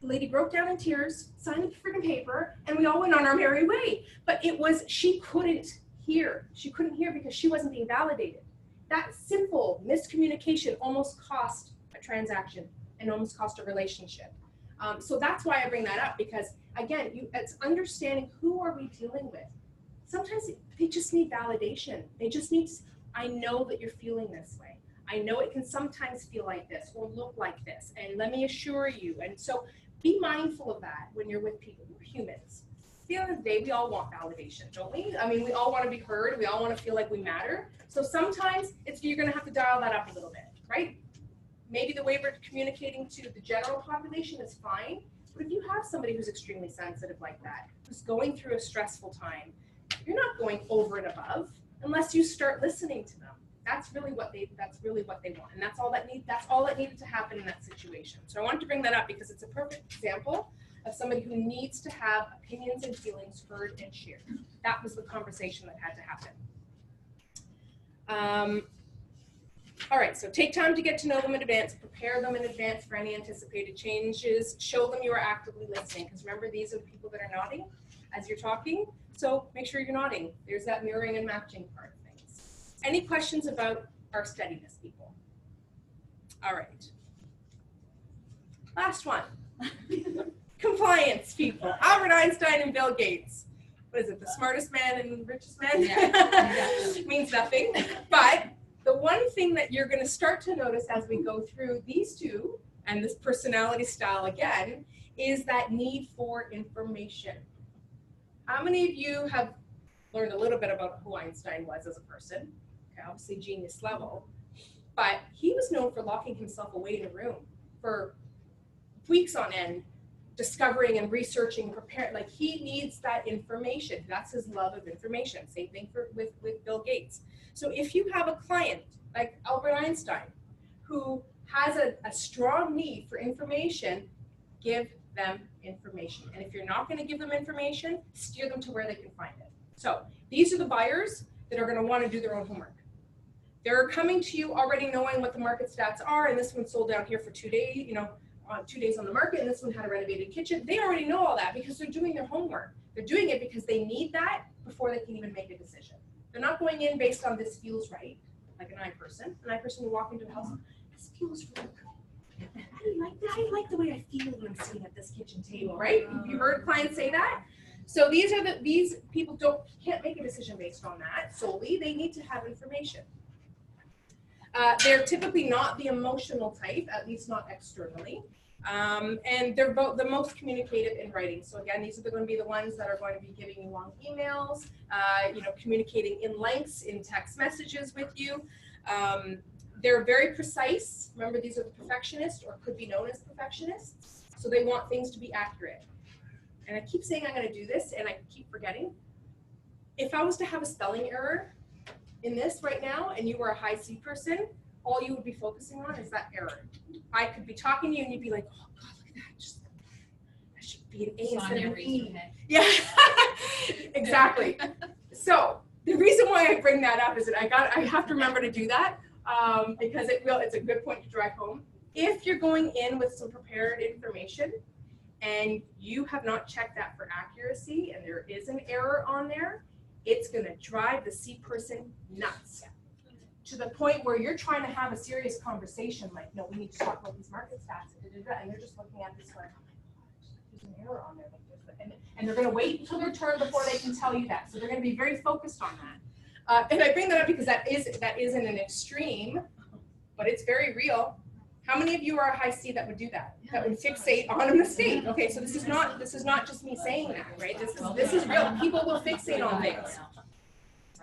The lady broke down in tears, signed the freaking paper, and we all went on our merry way. But it was, she couldn't hear. She couldn't hear because she wasn't being validated. That simple miscommunication almost cost a transaction and almost cost a relationship. So that's why I bring that up, because again, it's understanding who are we dealing with. Sometimes they just need validation. They just need, I know that you're feeling this way. I know it can sometimes feel like this or look like this, and let me assure you. And so be mindful of that when you're with people. We're humans. At the end of the day, we all want validation, don't we? I mean, we all want to be heard. We all want to feel like we matter. So sometimes you're going to have to dial that up a little bit, right? Maybe the way we're communicating to the general population is fine, but if you have somebody who's extremely sensitive like that, who's going through a stressful time, you're not going over and above unless you start listening to them. That's really what they want, and that's all that needed to happen in that situation. So I wanted to bring that up because it's a perfect example of somebody who needs to have opinions and feelings heard and shared. That was the conversation that had to happen. All right, so take time to get to know them in advance, prepare them in advance for any anticipated changes, show them you are actively listening, because remember, these are the people that are nodding as you're talking, so make sure you're nodding. There's that mirroring and matching part of things. Any questions about are steadiness people. All right. Last one. Compliance people. Albert Einstein and Bill Gates. What is it? The smartest man and richest man? Yeah. Means nothing. But the one thing that you're going to start to notice as we go through these two and this personality style again is that need for information. How many of you have learned a little bit about who Einstein was as a person? Okay, obviously genius level. But he was known for locking himself away in a room for weeks on end, discovering and researching, preparing. Like, he needs that information. That's his love of information. Same thing with Bill Gates. So if you have a client like Albert Einstein who has a strong need for information, give them information. And if you're not going to give them information, steer them to where they can find it. So these are the buyers that are going to want to do their own homework. They're coming to you already knowing what the market stats are, and this one sold down here for 2 days, 2 days on the market, and this one had a renovated kitchen. They already know all that because they're doing their homework. They're doing it because they need that before they can even make a decision. They're not going in based on this feels right, like an I person. An I person will walk into the house, this feels really good. I didn't like that. I like the way I feel when I'm sitting at this kitchen table, right? You heard clients say that? So these people can't make a decision based on that solely. They need to have information. They're typically not the emotional type, at least not externally. And they're both the most communicative in writing. So again, these are going to be the ones that are going to be giving you long emails, communicating in lengths, in text messages with you. They're very precise. Remember, these are the perfectionists, or could be known as perfectionists. So they want things to be accurate. And I keep saying I'm going to do this, and I keep forgetting. If I was to have a spelling error in this right now, and you were a high C person, all you would be focusing on is that error. I could be talking to you, and you'd be like, "Oh God, look at that! That should be an A instead of an E." Yeah, exactly. So the reason why I bring that up is that I have to remember to do that because it's a good point to drive home. If you're going in with some prepared information and you have not checked that for accuracy, and there is an error on there, it's going to drive the C person nuts to the point where you're trying to have a serious conversation, like, no, we need to talk about these market stats, and they're just looking at this like, oh my gosh, there's an error on there, and they're going to wait until their turn before they can tell you that. So they're going to be very focused on that. And I bring that up because that isn't an extreme, but it's very real. How many of you are a high C that would do that? That would fixate on a mistake? Okay, so this is not just me saying that, right? This is real. People will fixate on things.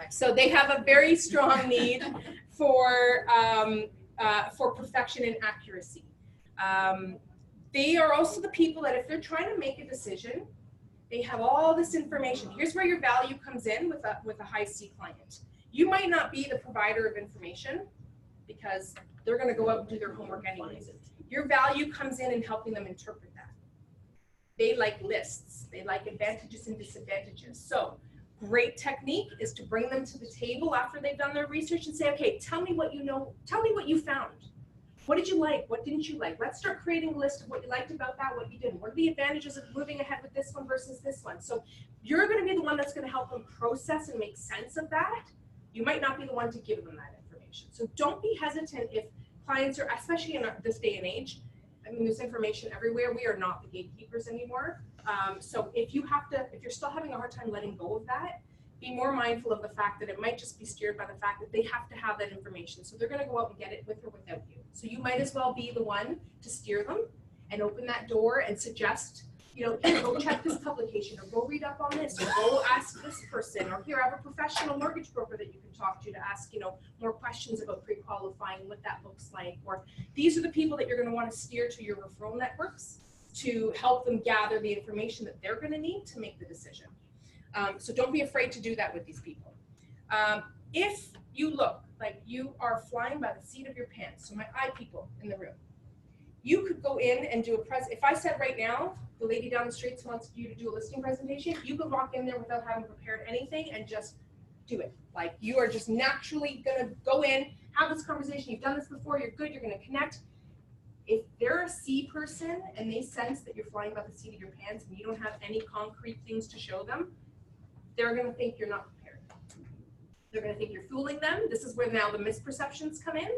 So they have a very strong need for perfection and accuracy. They are also the people that if they're trying to make a decision, they have all this information. Here's where your value comes in with a high C client. You might not be the provider of information because they're going to go out and do their homework anyways. Your value comes in helping them interpret that. They like lists. They like advantages and disadvantages. So great technique is to bring them to the table after they've done their research and say, okay, tell me what you know. Tell me what you found. What did you like? What didn't you like? Let's start creating a list of what you liked about that, what you didn't. What are the advantages of moving ahead with this one versus this one? So you're going to be the one that's going to help them process and make sense of that. You might not be the one to give them that information. So don't be hesitant if clients are, especially in this day and age, I mean, there's information everywhere. We are not the gatekeepers anymore. So if you're still having a hard time letting go of that, be more mindful of the fact that it might just be steered by the fact that they have to have that information. So they're going to go out and get it with or without you. So you might as well be the one to steer them and open that door and suggest, go check this publication, or go read up on this, or go ask this person, or here, I have a professional mortgage broker that you can talk to ask, more questions about pre-qualifying, what that looks like. Or these are the people that you're going to want to steer to your referral networks to help them gather the information that they're going to need to make the decision. So don't be afraid to do that with these people. If you look like you are flying by the seat of your pants, so my eye people in the room, you could go in and do if I said right now, the lady down the street wants you to do a listing presentation, you could walk in there without having prepared anything and just do it. Like, you are just naturally going to go in, have this conversation. You've done this before. You're good. You're going to connect. If they're a C person and they sense that you're flying by the seat of your pants and you don't have any concrete things to show them, they're going to think you're not prepared. They're going to think you're fooling them. This is where now the misperceptions come in.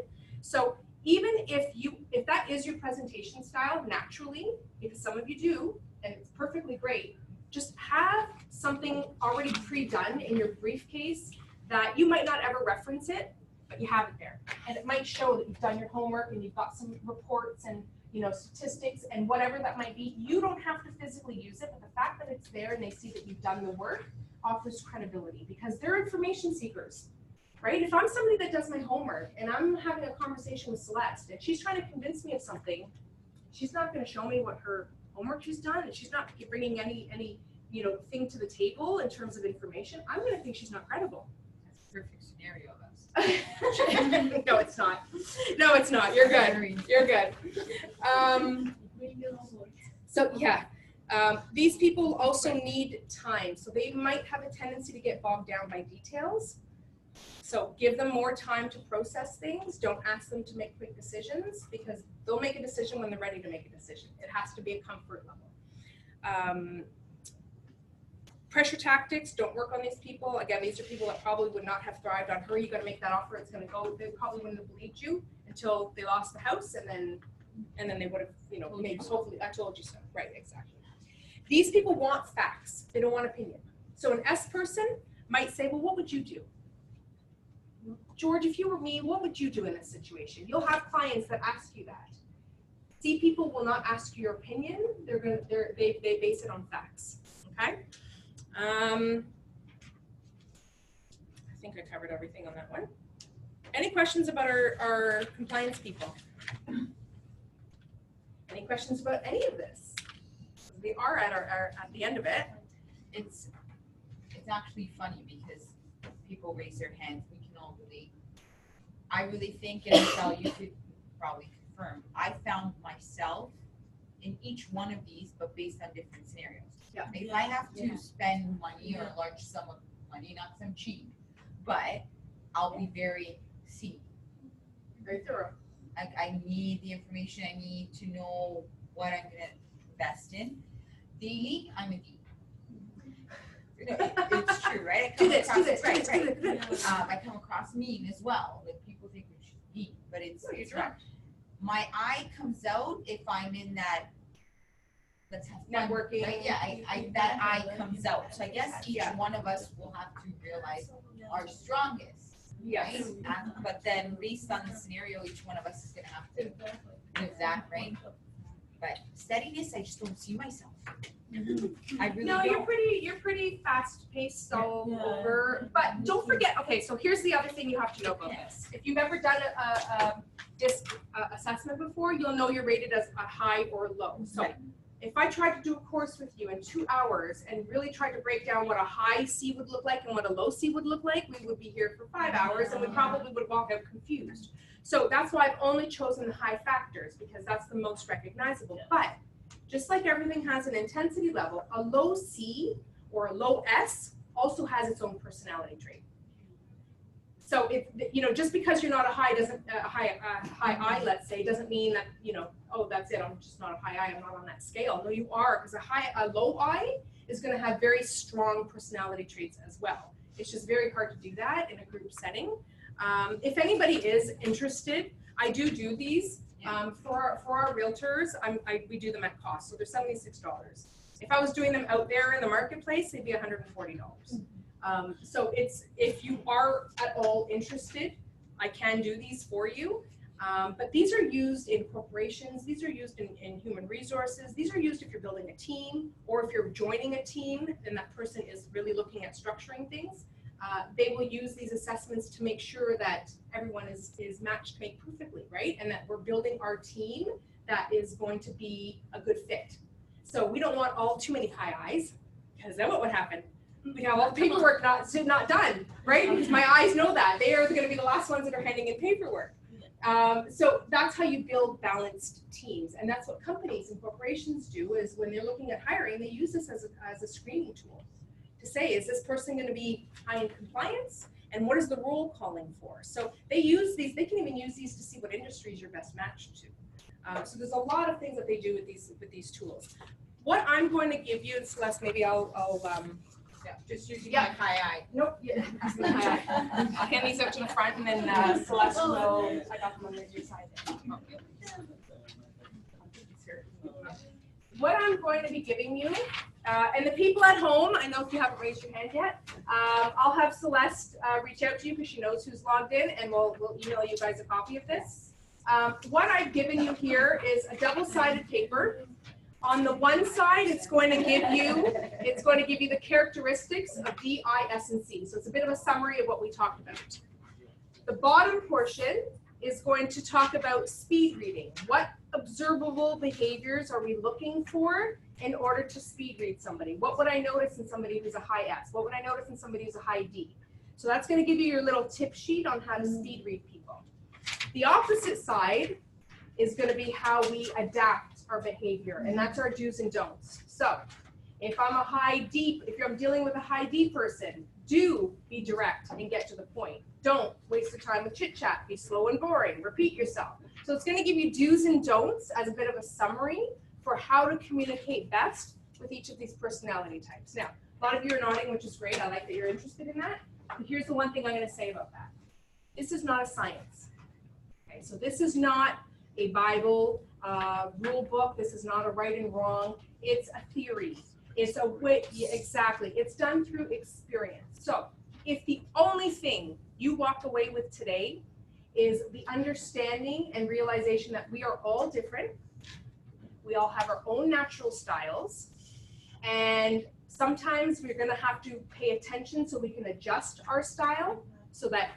So even if that is your presentation style naturally, because some of you do, and it's perfectly great, just have something already pre-done in your briefcase that you might not ever reference it, but you have it there. And it might show that you've done your homework and you've got some reports and statistics and whatever that might be. You don't have to physically use it, but the fact that it's there and they see that you've done the work offers credibility because they're information seekers, right? If I'm somebody that does my homework and I'm having a conversation with Celeste and she's trying to convince me of something, she's not going to show me what her homework she's done and she's not bringing any thing to the table in terms of information. I'm going to think she's not credible. That's a perfect scenario of us. No, it's not. No, it's not. You're good. You're good. So yeah, these people also need time. So they might have a tendency to get bogged down by details. So give them more time to process things. Don't ask them to make quick decisions because they'll make a decision when they're ready to make a decision. It has to be a comfort level. Pressure tactics don't work on these people. Again, these are people that probably would not have thrived on her. You got to make that offer. It's going to go. They probably wouldn't have believed you until they lost the house, and then they would have, maybe hopefully I told you so. Right, exactly. These people want facts. They don't want opinion. So an S person might say, well, what would you do? George, if you were me, what would you do in this situation? You'll have clients that ask you that. C people will not ask you your opinion. They base it on facts. Okay. I think I covered everything on that one. Any questions about our compliance people? Any questions about any of this? We are at the end of it. It's actually funny because people raise their hands. We can all relate. I really think, and Michelle, you could probably confirm, I found myself in each one of these, but based on different scenarios. Yeah. If I have to spend money or a large sum of money, not some cheap, but I'll be very Very thorough. I need the information. I need to know what I'm going to invest in. D, I'm a D. No, it's true, right? Do this. Right. I come across mean as well. Like people think we should be, but it's not. My I comes out if I'm in that. Let's have fun. Networking. Right? Yeah, that I comes out. So I guess each one of us will have to realize our strongest. Yes. Right? But then based on the scenario, each one of us is going to have to live that, right? But steadiness, I just don't see myself. I really No, don't. you're pretty fast paced all over. But don't forget. Okay, so here's the other thing you have to know about this. If you've ever done a DISC assessment before, you'll know you're rated as a high or low. So if I tried to do a course with you in 2 hours and really tried to break down what a high C would look like and what a low C would look like, we would be here for 5 hours and we probably would walk out confused. So that's why I've only chosen the high factors because that's the most recognizable. But just like everything has an intensity level, a low C or a low S also has its own personality trait. So just because you're not a high high I, let's say, doesn't mean that oh, that's it. I'm just not a high I. I'm not on that scale. No, you are, because a low I is going to have very strong personality traits as well. It's just very hard to do that in a group setting. If anybody is interested, I do these for our realtors. We do them at cost, so they're $76. If I was doing them out there in the marketplace, they'd be $140. So if you are at all interested, I can do these for you. But these are used in corporations. These are used in human resources. These are used if you're building a team or if you're joining a team and that person is really looking at structuring things. They will use these assessments to make sure that everyone is matched made perfectly, right? And that we're building our team that is going to be a good fit. So we don't want too many high I's, because then what would happen? We have all the paperwork not done, right? Because my eyes know that. They are going to be the last ones that are handing in paperwork. So that's how you build balanced teams. And that's what companies and corporations do, is when they're looking at hiring, they use this as a screening tool to say, is this person going to be high in compliance? And what is the role calling for? So they use these, they can even use these to see what industries you're best matched to. So there's a lot of things that they do with these tools. What I'm going to give you, Celeste, maybe I'll Yeah, just using Yeah. my high eye. Nope. Yeah. I'll hand these out to the front, and then Celeste will. I got them on your side. What I'm going to be giving you, and the people at home, I know if you haven't raised your hand yet, I'll have Celeste reach out to you because she knows who's logged in, and we'll email you guys a copy of this. What I've given you here is a double-sided paper. On the one side, it's going to give you the characteristics of D, I, S, and C. So it's a bit of a summary of what we talked about. The bottom portion is going to talk about speed reading. What observable behaviors are we looking for in order to speed read somebody? What would I notice in somebody who's a high S? What would I notice in somebody who's a high D? So that's going to give you your little tip sheet on how to speed read people. The opposite side is going to be how we adapt our behavior, and that's our do's and don'ts. So if I'm a high D, if I'm dealing with a high D person, do be direct and get to the point. Don't waste your time with chit chat. Be slow and boring. Repeat yourself. So it's going to give you do's and don'ts as a bit of a summary for how to communicate best with each of these personality types. Now, a lot of you are nodding, which is great. I like that you're interested in that. But here's the one thing I'm going to say about that. This is not a science. Okay, so this is not a Bible rule book. This is not a right and wrong. It's a theory. It's a way, exactly. It's done through experience. So if the only thing you walk away with today is the understanding and realization that we are all different, we all have our own natural styles, and sometimes we're going to have to pay attention so we can adjust our style so that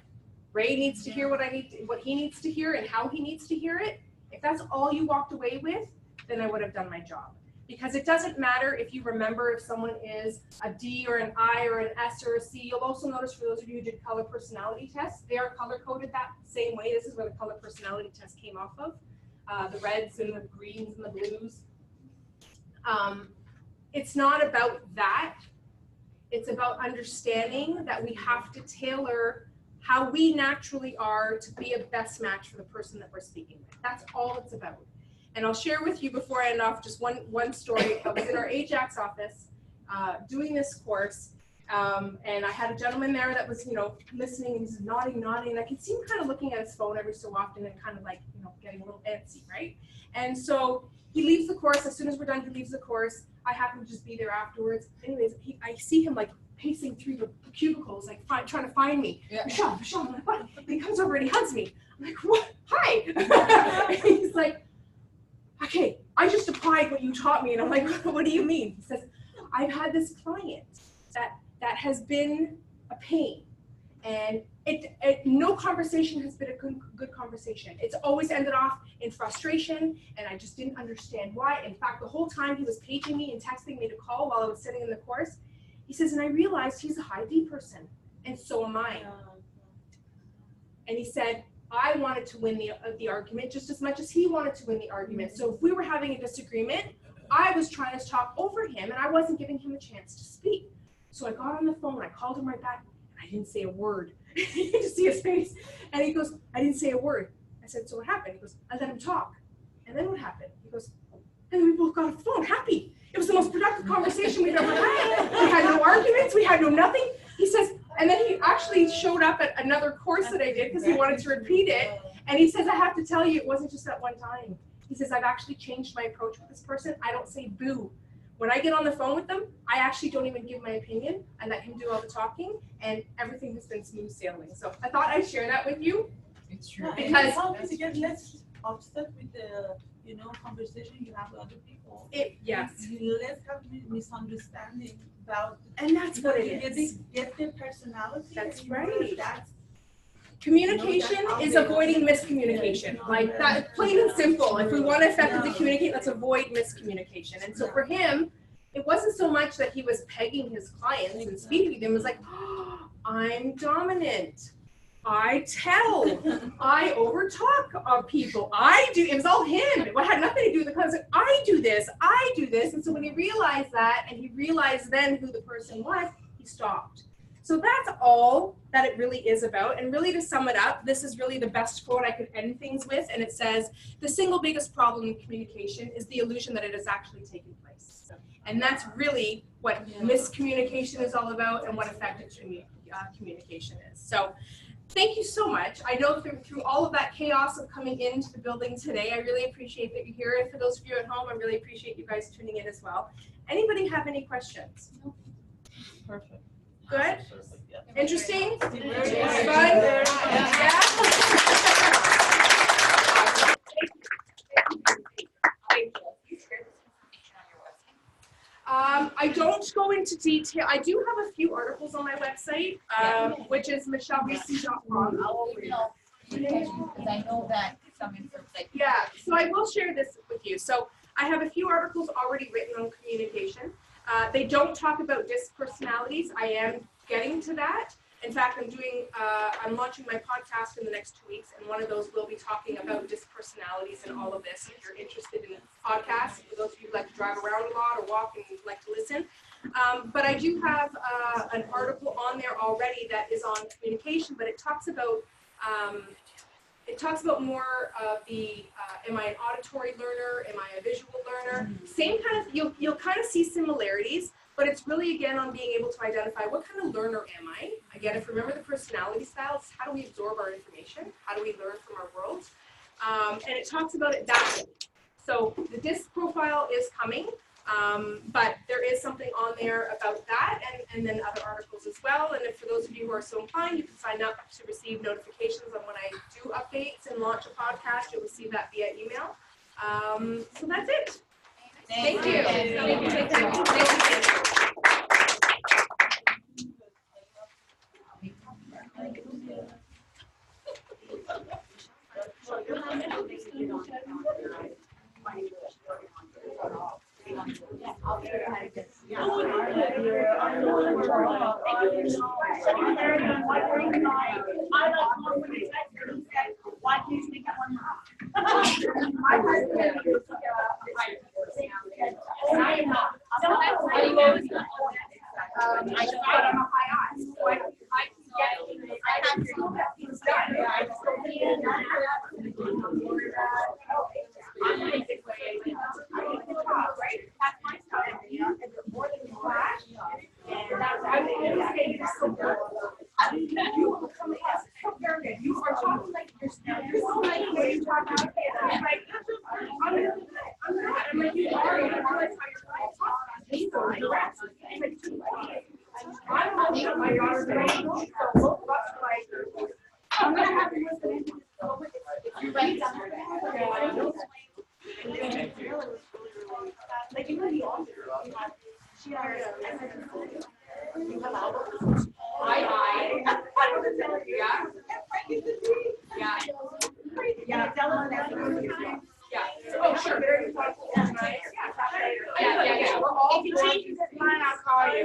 Ray needs to hear what he needs to hear and how he needs to hear it. If that's all you walked away with, then I would have done my job. Because it doesn't matter if you remember if someone is a D or an I or an S or a C. You'll also notice for those of you who did color personality tests, they are color coded that same way. This is where the color personality test came off of. The reds and the greens and the blues. It's not about that. It's about understanding that we have to tailor how we naturally are to be a best match for the person that we're speaking with. That's all it's about. And I'll share with you before I end off just one story. I was in our Ajax office doing this course, and I had a gentleman there that was, listening, and he's nodding, and I could see him kind of looking at his phone every so often and kind of like, getting a little antsy, right? And so he leaves the course. As soon as we're done, he leaves the course. I happen to just be there afterwards. Anyways, I see him like pacing through the cubicles, like trying to find me. Yeah. Michelle, I'm like, what? And he comes over and he hugs me. I'm like, what? Hi. And he's like, okay, I just applied what you taught me. And I'm like, what do you mean? He says, I've had this client that has been a pain. And no conversation has been a good conversation. It's always ended off in frustration, and I just didn't understand why. In fact, the whole time he was paging me and texting me to call while I was sitting in the course, he says, and I realized he's a high D person, and so am I. And he said, I wanted to win the argument just as much as he wanted to win the argument. So if we were having a disagreement, I was trying to talk over him, and I wasn't giving him a chance to speak. So I got on the phone, I called him right back, and I didn't say a word. You can just see his face. And he goes, I didn't say a word. I said, so what happened? He goes, I let him talk. And then what happened? He goes, and then we both got off the phone, happy. It was the most productive conversation we'd ever had. We had no arguments, we had no nothing. He says, and then he actually showed up at another course that I did because he wanted to repeat it. And he says, I have to tell you, it wasn't just that one time. He says, I've actually changed my approach with this person. I don't say boo. When I get on the phone with them, I actually don't even give my opinion. I let him do all the talking, and everything has been smooth sailing. So I thought I'd share that with you. It's true. Because it helps to get less upset with the conversation you have with other people. Yes. You less have misunderstanding about. And that's what it is. Get their personality. That's right. That's communication is avoiding miscommunication. Like that, plain and simple. If we want to effectively communicate, let's avoid miscommunication. And so for him, it wasn't so much that he was pegging his clients and speaking to them. It was like, oh, I'm dominant. I tell. I overtalk people. I do. It was all him. It had nothing to do with the concept. I do this. I do this. And so when he realized that, and he realized then who the person was, he stopped. So that's all that it really is about. And really, to sum it up, this is really the best quote I could end things with. And it says, the single biggest problem in communication is the illusion that it has actually taken place. And that's really what miscommunication is all about and what effective communication is. So thank you so much. I know through all of that chaos of coming into the building today, I really appreciate that you're here. And for those of you at home, I really appreciate you guys tuning in as well. Anybody have any questions? Perfect. Good? Perfect, yeah. Interesting? Fun? Yeah. I don't go into detail. I do have a few articles on my website, which is michellerisi.com. Because I know that some like. Yeah, so I will share this with you. So I have a few articles already written on communication. They don't talk about disc personalities. I am getting to that. In fact, I'm launching my podcast in the next 2 weeks, and one of those will be talking about disc personalities and all of this. If you're interested in podcasts, for those of you who like to drive around a lot or walk and like to listen. But I do have an article on there already that is on communication, but it talks about more of the, am I an auditory learner? Am I a visual learner? Same kind of, you'll kind of see similarities, but it's really, again, on being able to identify what kind of learner am I? Again, if you remember the personality styles, how do we absorb our information? How do we learn from our world? And it talks about it that way. So the DISC profile is coming, but there is something on there about that, and then other articles as well. And if for those of you who are so inclined, you can sign up to receive notifications on when I do updates and launch a podcast. You'll receive that via email. So that's it. Thank you. Oh, sure. Yeah. We're all. If you change your mind, I'll call you.